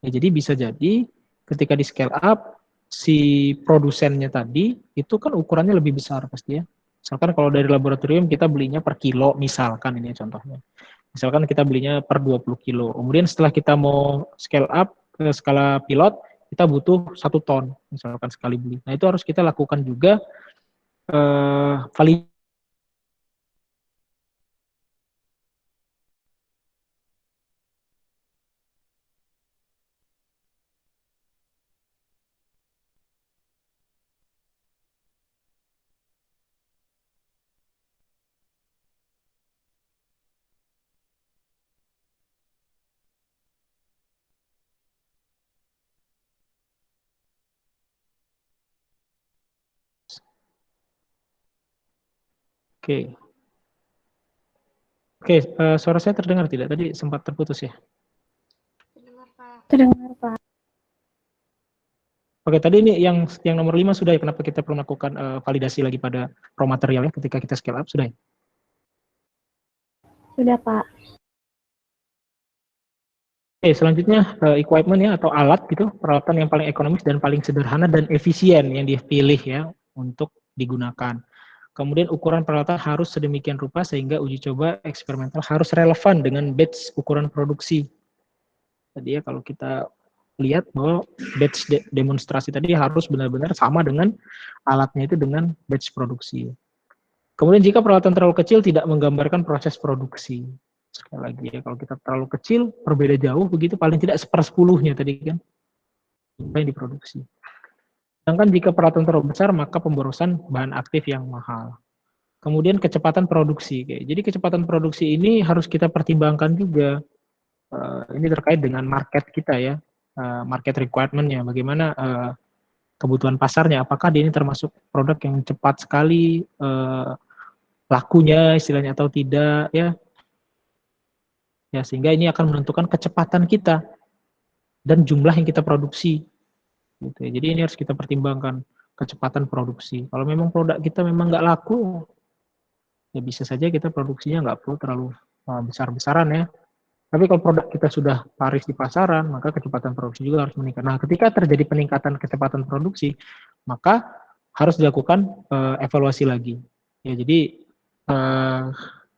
Ya, jadi bisa jadi ketika di scale up, si produsennya tadi itu kan ukurannya lebih besar pasti ya. Misalkan kalau dari laboratorium kita belinya per kilo, misalkan ini contohnya. Misalkan kita belinya per 20 kilo. Kemudian setelah kita mau scale up ke skala pilot, kita butuh 1 ton, misalkan sekali beli. Nah, itu harus kita lakukan juga validasi. Oke. Oke, suara saya terdengar tidak? Tadi sempat terputus ya. Terdengar, Pak. Oke, tadi ini yang nomor 5 sudah ya, kenapa kita perlu melakukan validasi lagi pada raw material ya ketika kita scale up, sudah ya? Sudah, Pak. Oke, selanjutnya equipment ya atau alat gitu, peralatan yang paling ekonomis dan paling sederhana dan efisien yang dipilih ya untuk digunakan. Kemudian ukuran peralatan harus sedemikian rupa sehingga uji coba eksperimental harus relevan dengan batch ukuran produksi. Tadi ya kalau kita lihat bahwa batch demonstrasi tadi harus benar-benar sama dengan alatnya itu dengan batch produksi. Kemudian jika peralatan terlalu kecil tidak menggambarkan proses produksi. Sekali lagi ya, kalau kita terlalu kecil, berbeda jauh begitu, paling tidak 1/10-nya tadi kan, apa yang diproduksi. Sedangkan jika peralatan terlalu besar, maka pemborosan bahan aktif yang mahal. Kemudian kecepatan produksi. Jadi kecepatan produksi ini harus kita pertimbangkan juga. Ini terkait dengan market kita ya, market requirement-nya, bagaimana kebutuhan pasarnya, apakah dia ini termasuk produk yang cepat sekali lakunya istilahnya atau tidak ya. Ya, sehingga ini akan menentukan kecepatan kita dan jumlah yang kita produksi. Gitu ya. Jadi ini harus kita pertimbangkan kecepatan produksi. Kalau memang produk kita memang nggak laku, ya bisa saja kita produksinya nggak perlu terlalu besar-besaran ya. Tapi kalau produk kita sudah laris di pasaran, maka kecepatan produksi juga harus meningkat. Nah, ketika terjadi peningkatan kecepatan produksi, maka harus dilakukan evaluasi lagi. Ya, jadi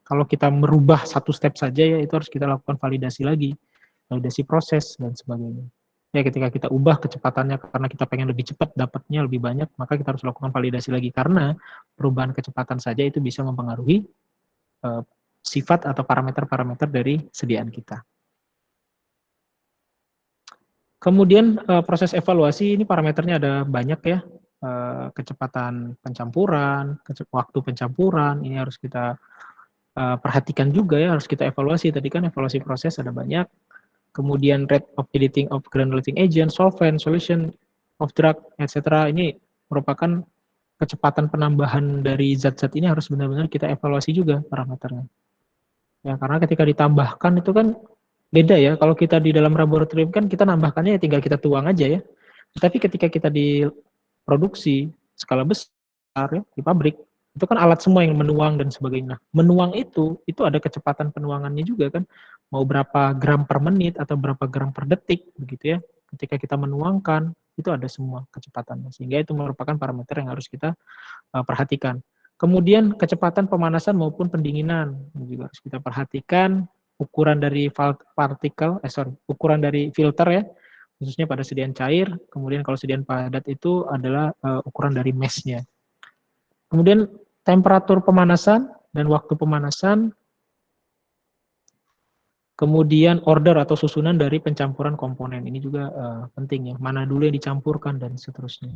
kalau kita merubah satu step saja ya itu harus kita lakukan validasi lagi, validasi proses dan sebagainya. Ya, ketika kita ubah kecepatannya karena kita pengen lebih cepat dapatnya lebih banyak, maka kita harus lakukan validasi lagi karena perubahan kecepatan saja itu bisa mempengaruhi sifat atau parameter-parameter dari sediaan kita. Kemudian proses evaluasi ini parameternya ada banyak ya, kecepatan pencampuran, waktu pencampuran, ini harus kita perhatikan juga ya, harus kita evaluasi. Tadi kan evaluasi proses ada banyak. Kemudian rate of editing of granulating agent, solvent, solution of drug, etc. Ini merupakan kecepatan penambahan dari zat-zat ini harus benar-benar kita evaluasi juga parameternya. Ya, karena ketika ditambahkan itu kan beda ya. Kalau kita di dalam laboratorium kan kita nambahkannya ya tinggal kita tuang aja ya. Tapi ketika kita di produksi skala besar ya, di pabrik, itu kan alat semua yang menuang dan sebagainya. Nah, menuang itu ada kecepatan penuangannya juga kan. Mau berapa gram per menit atau berapa gram per detik begitu ya. Ketika kita menuangkan itu ada semua kecepatannya. Sehingga itu merupakan parameter yang harus kita perhatikan. Kemudian kecepatan pemanasan maupun pendinginan juga harus kita perhatikan. Ukuran dari ukuran dari filter ya, khususnya pada sediaan cair. Kemudian kalau sediaan padat itu adalah ukuran dari mesh-nya. Kemudian temperatur pemanasan dan waktu pemanasan. Kemudian order atau susunan dari pencampuran komponen. Ini juga penting ya, mana dulu yang dicampurkan dan seterusnya.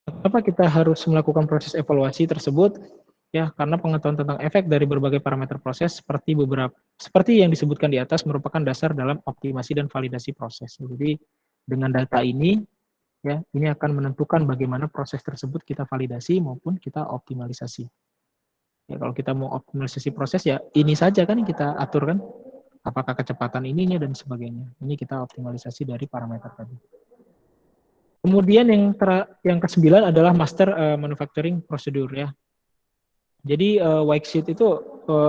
Kenapa kita harus melakukan proses evaluasi tersebut? Ya, karena pengetahuan tentang efek dari berbagai parameter proses seperti yang disebutkan di atas merupakan dasar dalam optimasi dan validasi proses. Jadi dengan data ini ya, ini akan menentukan bagaimana proses tersebut kita validasi maupun kita optimalisasi. Ya, kalau kita mau optimalisasi proses ya ini saja kan yang kita atur kan. Apakah kecepatan ininya dan sebagainya. Ini kita optimalisasi dari parameter tadi. Kemudian yang ke-9 adalah master manufacturing procedure ya. Jadi white sheet itu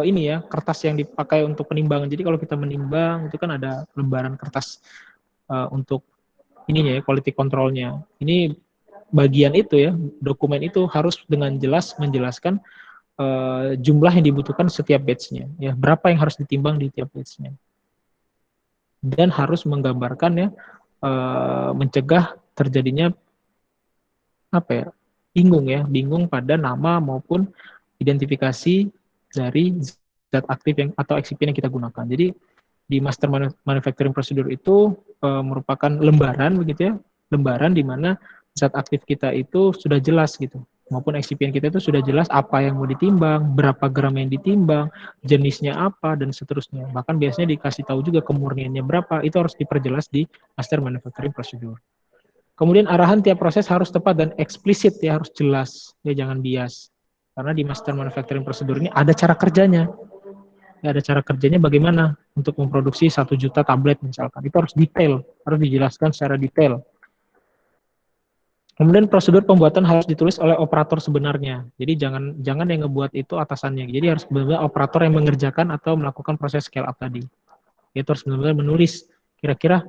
ini ya, kertas yang dipakai untuk penimbangan. Jadi kalau kita menimbang itu kan ada lembaran kertas untuk ininya ya, quality controlnya. Ini bagian itu ya, dokumen itu harus dengan jelas menjelaskan jumlah yang dibutuhkan setiap batch-nya, ya berapa yang harus ditimbang di tiap batch-nya, dan harus menggambarkan ya mencegah terjadinya apa ya, bingung pada nama maupun identifikasi dari zat aktif yang atau excipient yang kita gunakan. Jadi di master manufacturing procedure itu merupakan lembaran begitu ya, lembaran di mana zat aktif kita itu sudah jelas gitu, maupun excipient kita itu sudah jelas apa yang mau ditimbang, berapa gram yang ditimbang, jenisnya apa, dan seterusnya. Bahkan biasanya dikasih tahu juga kemurniannya berapa, itu harus diperjelas di master manufacturing procedure. Kemudian arahan tiap proses harus tepat dan eksplisit ya, harus jelas, ya jangan bias. Karena di master manufacturing procedure ini ada cara kerjanya. Ya, ada cara kerjanya bagaimana untuk memproduksi 1 juta tablet misalkan. Itu harus detail, harus dijelaskan secara detail. Kemudian prosedur pembuatan harus ditulis oleh operator sebenarnya. Jadi jangan yang ngebuat itu atasannya. Jadi harus benar-benar operator yang mengerjakan atau melakukan proses scale up tadi. Dia harus benar-benar menulis kira-kira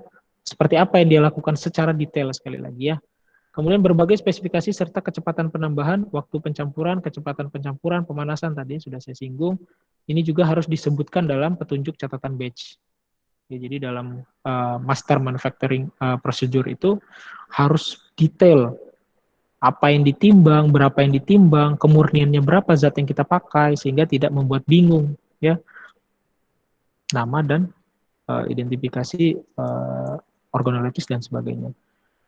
seperti apa yang dia lakukan secara detail sekali lagi ya. Kemudian berbagai spesifikasi serta kecepatan penambahan, waktu pencampuran, kecepatan pencampuran, pemanasan tadi sudah saya singgung. Ini juga harus disebutkan dalam petunjuk catatan batch. Ya, jadi dalam master manufacturing procedure itu harus detail apa yang ditimbang, berapa yang ditimbang, kemurniannya berapa zat yang kita pakai, sehingga tidak membuat bingung ya nama dan identifikasi organoleptis dan sebagainya.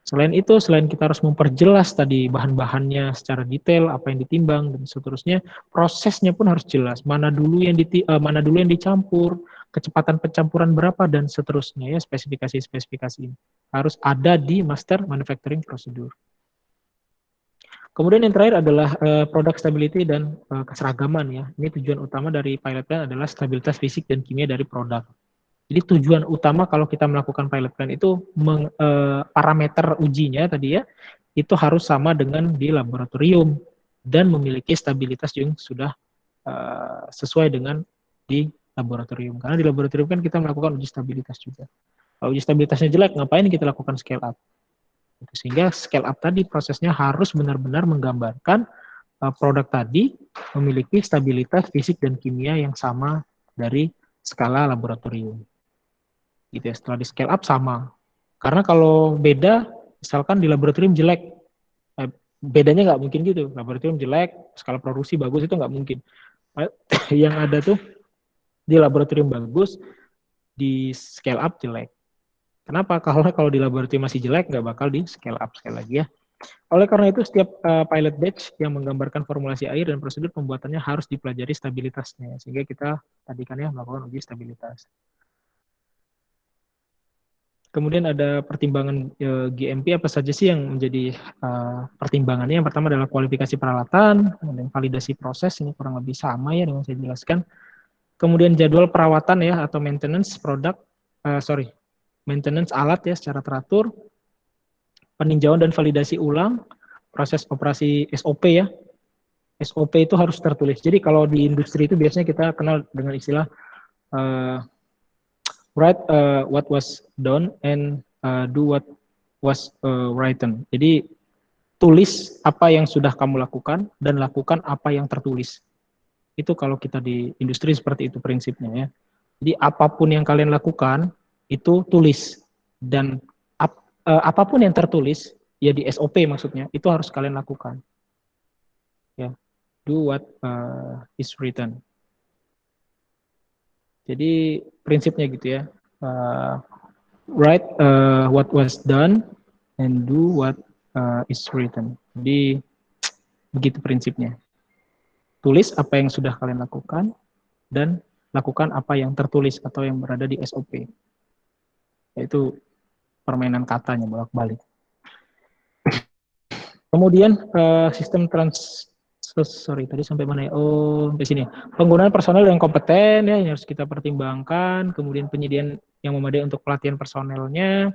Selain itu, selain kita harus memperjelas tadi bahan-bahannya secara detail, apa yang ditimbang dan seterusnya, prosesnya pun harus jelas. Mana dulu yang dicampur, kecepatan pencampuran berapa dan seterusnya ya, spesifikasi-spesifikasi ini harus ada di master manufacturing procedure. Kemudian yang terakhir adalah product stability dan keseragaman ya. Ini tujuan utama dari pilot plan adalah stabilitas fisik dan kimia dari produk. Jadi tujuan utama kalau kita melakukan pilot plan itu parameter ujinya tadi ya, itu harus sama dengan di laboratorium dan memiliki stabilitas yang sudah sesuai dengan di laboratorium. Karena di laboratorium kan kita melakukan uji stabilitas juga. Kalau uji stabilitasnya jelek, ngapain kita lakukan scale up? Sehingga scale up tadi prosesnya harus benar-benar menggambarkan produk tadi memiliki stabilitas fisik dan kimia yang sama dari skala laboratorium. Gitu ya, setelah di scale up sama. Karena kalau beda, misalkan di laboratorium jelek, bedanya nggak mungkin gitu. Laboratorium jelek, skala produksi bagus, itu nggak mungkin. Yang ada tuh di laboratorium bagus, di scale up jelek. Kenapa? Karena kalau di laboratorium masih jelek, nggak bakal di scale up sekali lagi ya. Oleh karena itu, setiap pilot batch yang menggambarkan formulasi air dan prosedur pembuatannya harus dipelajari stabilitasnya. Sehingga kita tadi kan ya melakukan uji stabilitas. Kemudian ada pertimbangan GMP apa saja sih yang menjadi pertimbangannya. Yang pertama adalah kualifikasi peralatan, kemudian validasi proses, ini kurang lebih sama ya dengan saya jelaskan. Kemudian jadwal perawatan ya atau maintenance maintenance alat ya secara teratur, peninjauan dan validasi ulang, proses operasi SOP ya. SOP itu harus tertulis. Jadi kalau di industri itu biasanya kita kenal dengan istilah write what was done and do what was written. Jadi tulis apa yang sudah kamu lakukan dan lakukan apa yang tertulis. Itu kalau kita di industri seperti itu prinsipnya ya. Jadi apapun yang kalian lakukan itu tulis, dan apapun yang tertulis ya di SOP maksudnya itu harus kalian lakukan. Ya, do what is written. Jadi prinsipnya gitu ya, write what was done and do what is written. Jadi begitu prinsipnya. Tulis apa yang sudah kalian lakukan dan lakukan apa yang tertulis atau yang berada di SOP. Yaitu permainan katanya bolak-balik. Kemudian sistem tadi sampai mana ya? Oh, sampai sini. Penggunaan personel yang kompeten ya, yang harus kita pertimbangkan. Kemudian penyediaan yang memadai untuk pelatihan personelnya.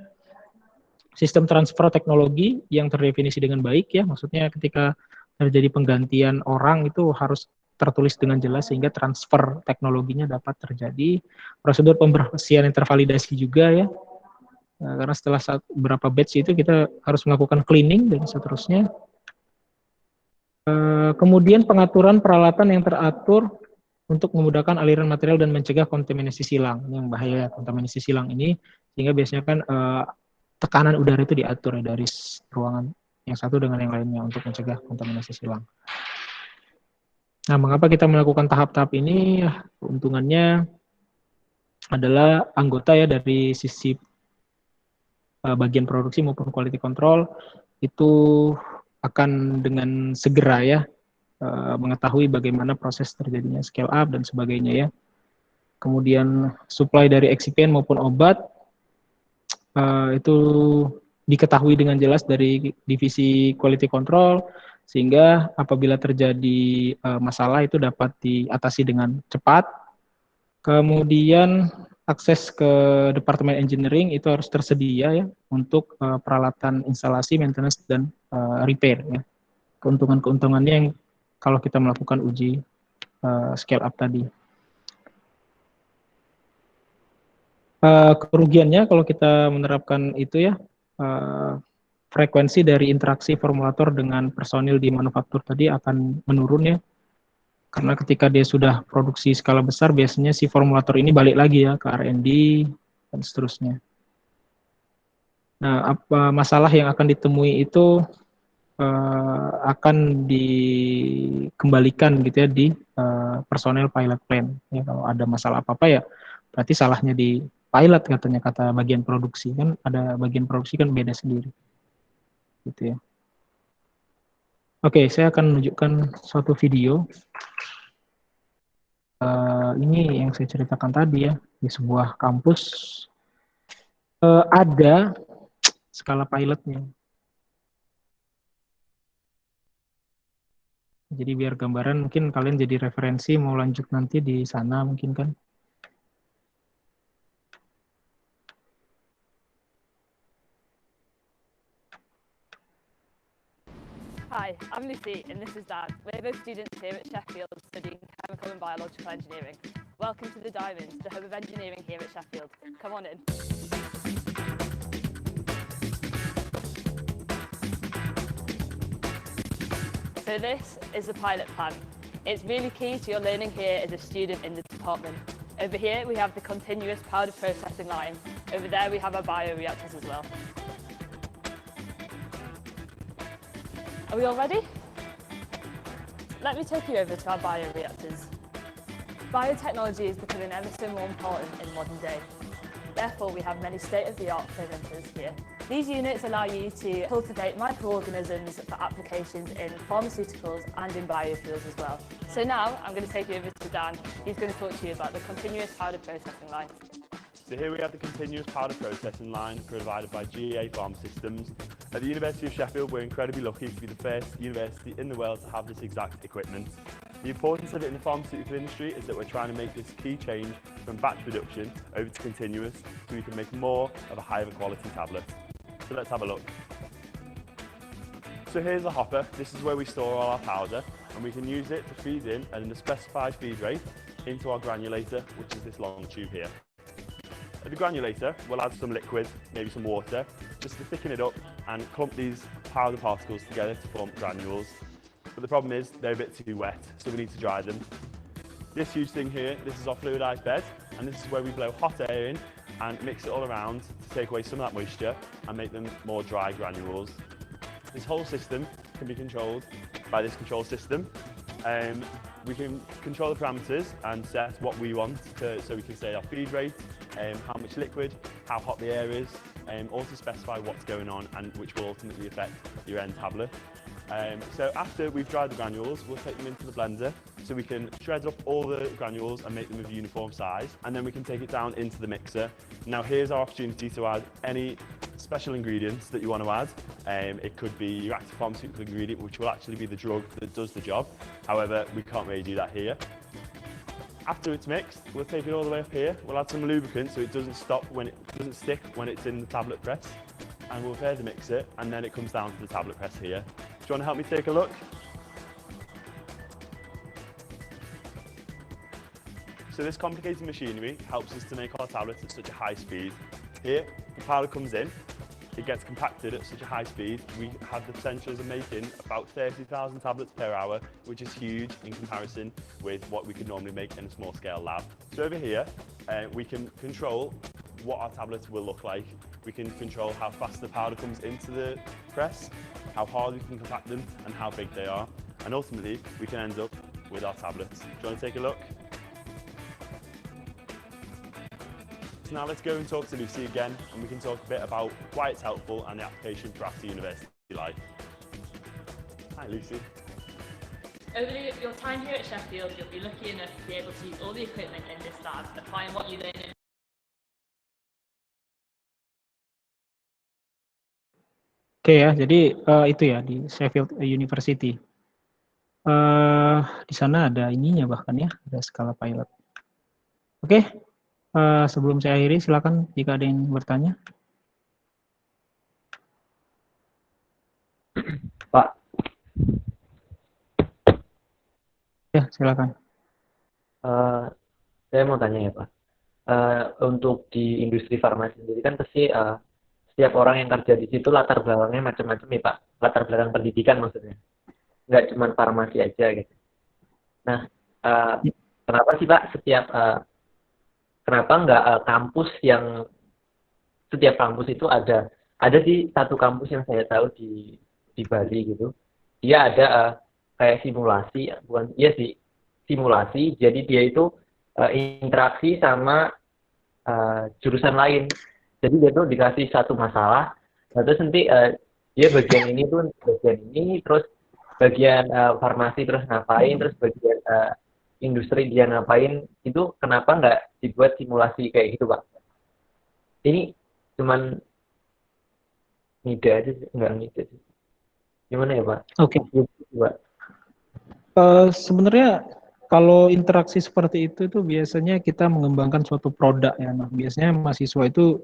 sistem transfer teknologi yang terdefinisi dengan baik ya, maksudnya ketika terjadi penggantian orang itu harus tertulis dengan jelas sehingga transfer teknologinya dapat terjadi. Prosedur pembersihan yang tervalidasi juga ya, karena setelah beberapa batch itu kita harus melakukan cleaning dan seterusnya. Kemudian pengaturan peralatan yang teratur untuk memudahkan aliran material dan mencegah kontaminasi silang. Yang bahaya kontaminasi silang ini, sehingga biasanya kan tekanan udara itu diatur ya, dari ruangan yang satu dengan yang lainnya untuk mencegah kontaminasi silang. Nah, mengapa kita melakukan tahap-tahap ini? Keuntungannya adalah anggota ya dari sisi bagian produksi maupun quality control itu akan dengan segera ya mengetahui bagaimana proses terjadinya scale up dan sebagainya ya. Kemudian supply dari eksipien maupun obat itu diketahui dengan jelas dari divisi quality control, sehingga apabila terjadi masalah itu dapat diatasi dengan cepat. Kemudian akses ke departemen engineering itu harus tersedia ya untuk peralatan instalasi, maintenance dan repair ya. Keuntungannya yang kalau kita melakukan uji scale up tadi. Kerugiannya kalau kita menerapkan itu ya, frekuensi dari interaksi formulator dengan personil di manufaktur tadi akan menurun ya, karena ketika dia sudah produksi skala besar biasanya si formulator ini balik lagi ya ke R&D dan seterusnya. Nah, apa masalah yang akan ditemui itu akan dikembalikan gitu ya di personel pilot plan. Ya, kalau ada masalah apa-apa ya berarti salahnya di pilot katanya, kata bagian produksi. Kan ada bagian produksi kan beda sendiri. Gitu ya. Oke, saya akan menunjukkan suatu video. Ini yang saya ceritakan tadi ya, di sebuah kampus ada skala pilotnya. Jadi biar gambaran mungkin kalian jadi referensi mau lanjut nanti di sana mungkin kan. Hi, I'm Lucy and this is Dan. We're both students here at Sheffield studying chemical and biological engineering. Welcome to the Diamond, the hub of engineering here at Sheffield. Come on in. So this is the pilot plan. It's really key to your learning here as a student in the department. Over here we have the continuous powder processing line. Over there we have our bioreactors as well. Are we all ready? Let me take you over to our bioreactors. Biotechnology is becoming ever so more important in modern day. Therefore, we have many state-of-the-art fermenters here. These units allow you to cultivate microorganisms for applications in pharmaceuticals and in biofuels as well. So now, I'm going to take you over to Dan. He's going to talk to you about the continuous powder processing line. So here we have the continuous powder processing line provided by GEA Pharma Systems. At the University of Sheffield, we're incredibly lucky to be the first university in the world to have this exact equipment. The importance of it in the pharmaceutical industry is that we're trying to make this key change from batch production over to continuous so we can make more of a higher quality tablet. So let's have a look. So here's the hopper. This is where we store all our powder and we can use it to feed in at a specified feed rate into our granulator, which is this long tube here. At the granulator, we'll add some liquid, maybe some water, just to thicken it up and clump these powder particles together to form granules. But the problem is they're a bit too wet, so we need to dry them. This huge thing here, this is our fluidized bed, and this is where we blow hot air in and mix it all around to take away some of that moisture and make them more dry granules. This whole system can be controlled by this control system. We can control the parameters and set what we want so we can say our feed rate, how much liquid, how hot the air is, also specify what's going on and which will ultimately affect your end tablet. So after we've dried the granules, we'll take them into the blender so we can shred up all the granules and make them of uniform size, and then we can take it down into the mixer. Now here's our opportunity to add any special ingredients that you want to add. It could be your active pharmaceutical ingredient, which will actually be the drug that does the job. However, we can't really do that here. After it's mixed, we'll take it all the way up here. We'll add some lubricant so it doesn't stick when it's in the tablet press. and we'll prepare the mixer, and then it comes down to the tablet press here. Do you want to help me take a look? So this complicated machinery helps us to make our tablets at such a high speed. Here, the powder comes in, it gets compacted at such a high speed. We have the potential of making about 30,000 tablets per hour, which is huge in comparison with what we could normally make in a small scale lab. So over here, we can control what our tablets will look like. We can control how fast the powder comes into the press, how hard we can compact them, and how big they are. And ultimately, we can end up with our tablets. Do you want to take a look? So now let's go and talk to Lucy again, and we can talk a bit about why it's helpful and the application for after university life. Hi Lucy. Over your time here at Sheffield, you'll be lucky enough to be able to use all the equipment in this lab, applying what you learn in. Oke ya, jadi itu ya di Sheffield University. Di sana ada ininya bahkan ya, ada skala pilot. Oke, sebelum saya akhiri, silakan jika ada yang bertanya. Pak. Ya, silakan. Saya mau tanya ya Pak. Untuk di industri farmasi sendiri kan pasti setiap orang yang kerja di situ latar belakangnya macam-macam ya Pak. Latar belakang pendidikan maksudnya. Nggak cuma farmasi aja gitu. Nah, kenapa sih Pak kenapa nggak kampus yang setiap kampus itu ada sih satu kampus yang saya tahu di Bali gitu. Dia ada kayak simulasi, bukan iya sih simulasi. Jadi dia itu interaksi sama jurusan lain. Jadi dia tuh dikasih satu masalah, terus nanti dia bagian ini tuh bagian ini, terus bagian farmasi terus ngapain, terus bagian industri dia ngapain. Itu kenapa nggak dibuat simulasi kayak gitu Pak? Ini cuman ngide aja sih, nggak ngide sih. Gimana ya Pak? Oke. Pak. Sebenarnya kalau interaksi seperti itu biasanya kita mengembangkan suatu produk ya. Nah, biasanya mahasiswa itu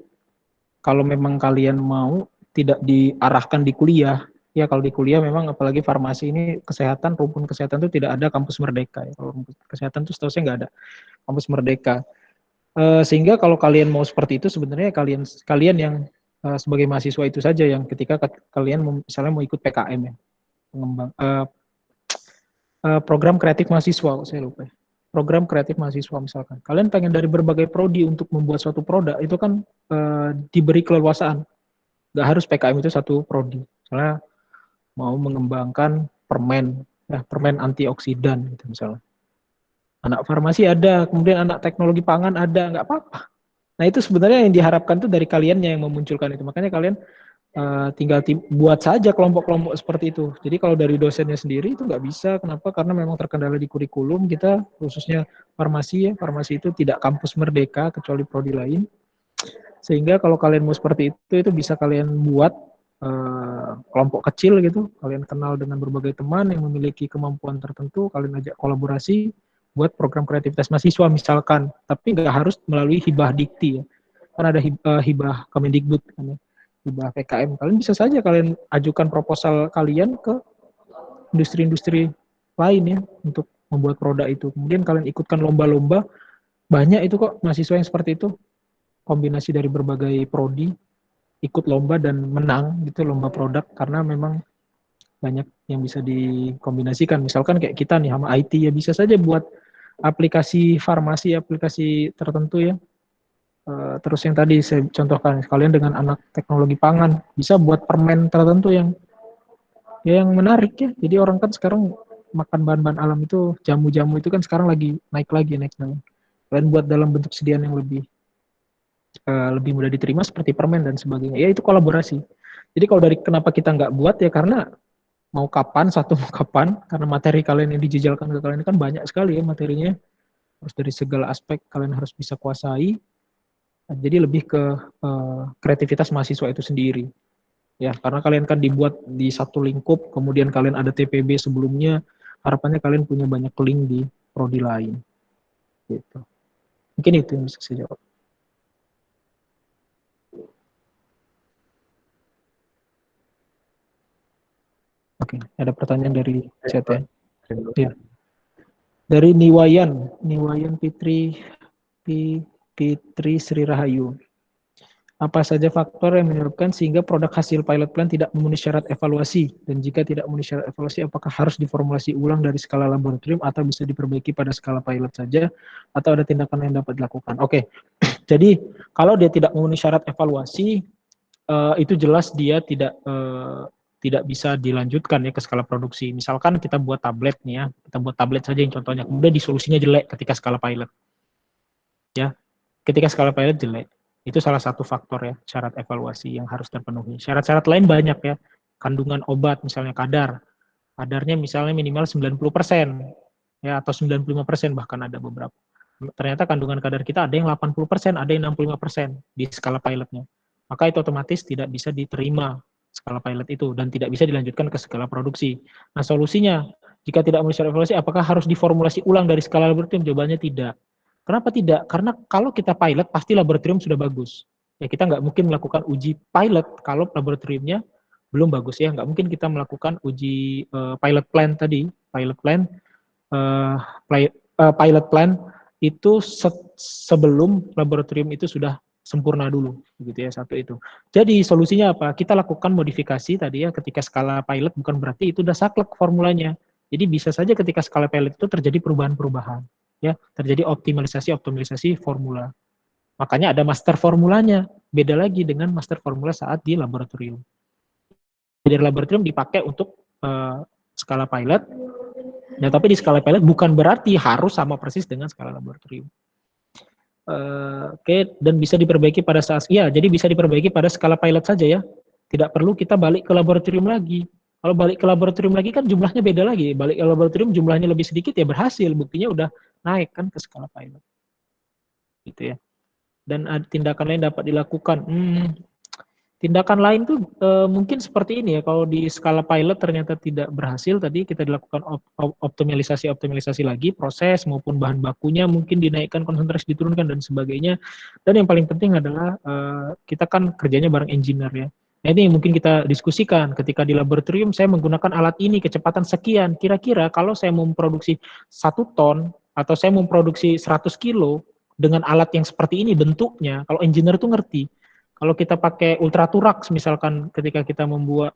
kalau memang kalian mau tidak diarahkan di kuliah, ya kalau di kuliah memang apalagi farmasi ini kesehatan, rumpun kesehatan itu tidak ada kampus merdeka ya. Kalau kesehatan itu setahu saya nggak ada kampus merdeka. Sehingga kalau kalian mau seperti itu sebenarnya kalian yang sebagai mahasiswa itu saja yang ketika kalian misalnya mau ikut PKM ya, pengembang program kreatif mahasiswa, saya lupa ya. Program kreatif mahasiswa misalkan. Kalian pengen dari berbagai prodi untuk membuat suatu produk, itu kan diberi keleluasaan. Nggak harus PKM itu satu prodi. Misalnya mau mengembangkan permen, ya, permen antioksidan gitu misalnya. Anak farmasi ada, kemudian anak teknologi pangan ada, nggak apa-apa. Nah itu sebenarnya yang diharapkan tuh dari kaliannya yang memunculkan itu. Makanya kalian tinggal buat saja kelompok-kelompok seperti itu. Jadi kalau dari dosennya sendiri itu nggak bisa. Kenapa? Karena memang terkendala di kurikulum kita, khususnya farmasi ya. Farmasi itu tidak kampus merdeka kecuali prodi lain. Sehingga kalau kalian mau seperti itu bisa kalian buat kelompok kecil gitu. Kalian kenal dengan berbagai teman yang memiliki kemampuan tertentu. Kalian ajak kolaborasi buat program kreativitas mahasiswa misalkan. Tapi nggak harus melalui hibah dikti ya. Kan ada hibah Kemendikbud kan ya. Hibah PKM, kalian bisa saja kalian ajukan proposal kalian ke industri-industri lain ya untuk membuat produk itu. Kemudian kalian ikutkan lomba-lomba, banyak itu kok mahasiswa yang seperti itu, kombinasi dari berbagai prodi, ikut lomba dan menang gitu lomba produk karena memang banyak yang bisa dikombinasikan. Misalkan kayak kita nih sama IT ya bisa saja buat aplikasi farmasi, aplikasi tertentu ya. Terus yang tadi saya contohkan, kalian dengan anak teknologi pangan bisa buat permen tertentu yang menarik ya. Jadi orang kan sekarang makan bahan-bahan alam itu, jamu-jamu itu kan sekarang lagi naik daun. Kalian buat dalam bentuk sediaan yang lebih mudah diterima seperti permen dan sebagainya. Ya itu kolaborasi. Jadi kalau dari kenapa kita nggak buat ya karena mau kapan, karena materi kalian yang dijejalkan ke kalian kan banyak sekali ya materinya. Terus dari segala aspek kalian harus bisa kuasai. Jadi lebih ke kreativitas mahasiswa itu sendiri. Ya, karena kalian kan dibuat di satu lingkup, kemudian kalian ada TPB sebelumnya, harapannya kalian punya banyak link di prodi lain. Gitu. Mungkin itu yang bisa saya jawab. Oke, ada pertanyaan dari chat ya. Ya. Dari Niwayan Fitri Sri Rahayu. Apa saja faktor yang menyebabkan sehingga produk hasil pilot plan tidak memenuhi syarat evaluasi? Dan jika tidak memenuhi syarat evaluasi, apakah harus diformulasi ulang dari skala laboratorium atau bisa diperbaiki pada skala pilot saja? Atau ada tindakan yang dapat dilakukan? Oke, jadi kalau dia tidak memenuhi syarat evaluasi, itu jelas dia tidak bisa dilanjutkan ya ke skala produksi. Misalkan kita buat tablet nih ya, kita buat tablet saja yang contohnya, kemudian disolusinya jelek ketika skala pilot. Ya, ketika skala pilot jelek. Itu salah satu faktor ya, syarat evaluasi yang harus terpenuhi. Syarat-syarat lain banyak ya, kandungan obat misalnya kadarnya misalnya minimal 90% ya, atau 95% bahkan ada beberapa. Ternyata kandungan kadar kita ada yang 80%, ada yang 65% di skala pilotnya. Maka itu otomatis tidak bisa diterima skala pilot itu dan tidak bisa dilanjutkan ke skala produksi. Nah solusinya, jika tidak memenuhi syarat evaluasi, apakah harus diformulasi ulang dari skala laboratorium? Jawabannya tidak. Kenapa tidak? Karena kalau kita pilot, pasti laboratorium sudah bagus. Ya kita nggak mungkin melakukan uji pilot kalau laboratoriumnya belum bagus ya. Nggak mungkin kita melakukan uji pilot plan tadi. Pilot plan itu sebelum laboratorium itu sudah sempurna dulu, gitu ya, satu itu. Jadi solusinya apa? Kita lakukan modifikasi tadi ya, ketika skala pilot bukan berarti itu udah saklek formulanya. Jadi bisa saja ketika skala pilot itu terjadi perubahan-perubahan. Ya, terjadi optimalisasi formula. Makanya ada master formulanya, beda lagi dengan master formula saat di laboratorium. Dari laboratorium dipakai untuk skala pilot, ya, tapi di skala pilot bukan berarti harus sama persis dengan skala laboratorium. Oke, dan bisa diperbaiki pada saat, ya, jadi bisa diperbaiki pada skala pilot saja ya, tidak perlu kita balik ke laboratorium lagi. Kalau balik ke laboratorium lagi kan jumlahnya beda lagi. Balik ke laboratorium jumlahnya lebih sedikit ya berhasil. Buktinya udah naik kan ke skala pilot. Gitu ya. Dan tindakan lain dapat dilakukan. Tindakan lain tuh mungkin seperti ini ya. Kalau di skala pilot ternyata tidak berhasil, tadi kita dilakukan optimalisasi lagi, proses maupun bahan bakunya mungkin dinaikkan, konsentrasi diturunkan dan sebagainya. Dan yang paling penting adalah kita kan kerjanya bareng engineer ya. Nah ini mungkin kita diskusikan ketika di laboratorium saya menggunakan alat ini kecepatan sekian. Kira-kira kalau saya mau memproduksi 1 ton atau saya mau memproduksi 100 kilo dengan alat yang seperti ini bentuknya, kalau engineer itu ngerti. Kalau kita pakai ultraturax misalkan ketika kita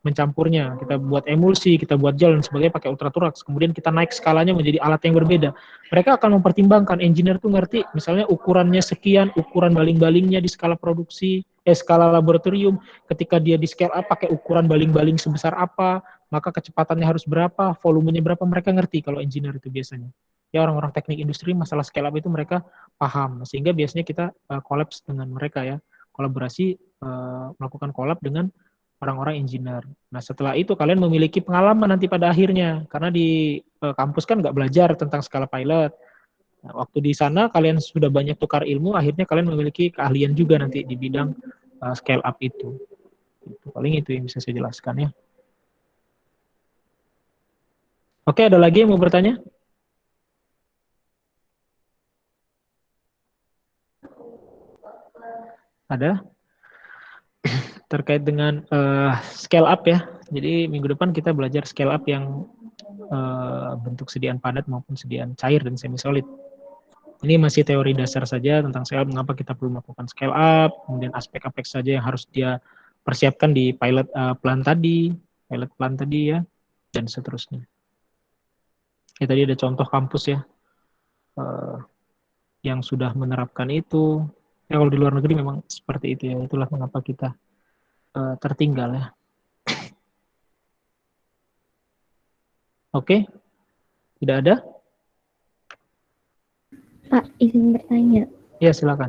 mencampurnya, kita buat emulsi, kita buat gel dan sebagainya pakai ultraturax, kemudian kita naik skalanya menjadi alat yang berbeda. Mereka akan mempertimbangkan, engineer itu ngerti, misalnya ukurannya sekian, ukuran baling-balingnya di skala produksi, skala laboratorium, ketika dia di scale up pakai ukuran baling-baling sebesar apa, maka kecepatannya harus berapa, volumenya berapa, mereka ngerti kalau engineer itu biasanya. Ya orang-orang teknik industri masalah scale up itu mereka paham, sehingga biasanya kita kolaps dengan mereka ya. Kolaborasi, melakukan collab dengan orang-orang engineer. Nah setelah itu kalian memiliki pengalaman nanti pada akhirnya, karena di kampus kan nggak belajar tentang skala pilot. Nah, waktu di sana kalian sudah banyak tukar ilmu, akhirnya kalian memiliki keahlian juga nanti di bidang scale up itu. Paling itu yang bisa saya jelaskan ya. Oke, ada lagi yang mau bertanya? Ada? Terkait dengan scale up ya. Jadi minggu depan kita belajar scale up yang bentuk sediaan padat maupun sediaan cair dan semi solid. Ini masih teori dasar saja tentang scale up, mengapa kita perlu melakukan scale up, kemudian aspek-aspek saja yang harus dia persiapkan di pilot plan tadi ya, dan seterusnya. Ya tadi ada contoh kampus ya yang sudah menerapkan itu. Ya kalau di luar negeri memang seperti itu ya, itulah mengapa kita tertinggal ya. Oke, tidak ada? Pak, izin bertanya. Ya silakan.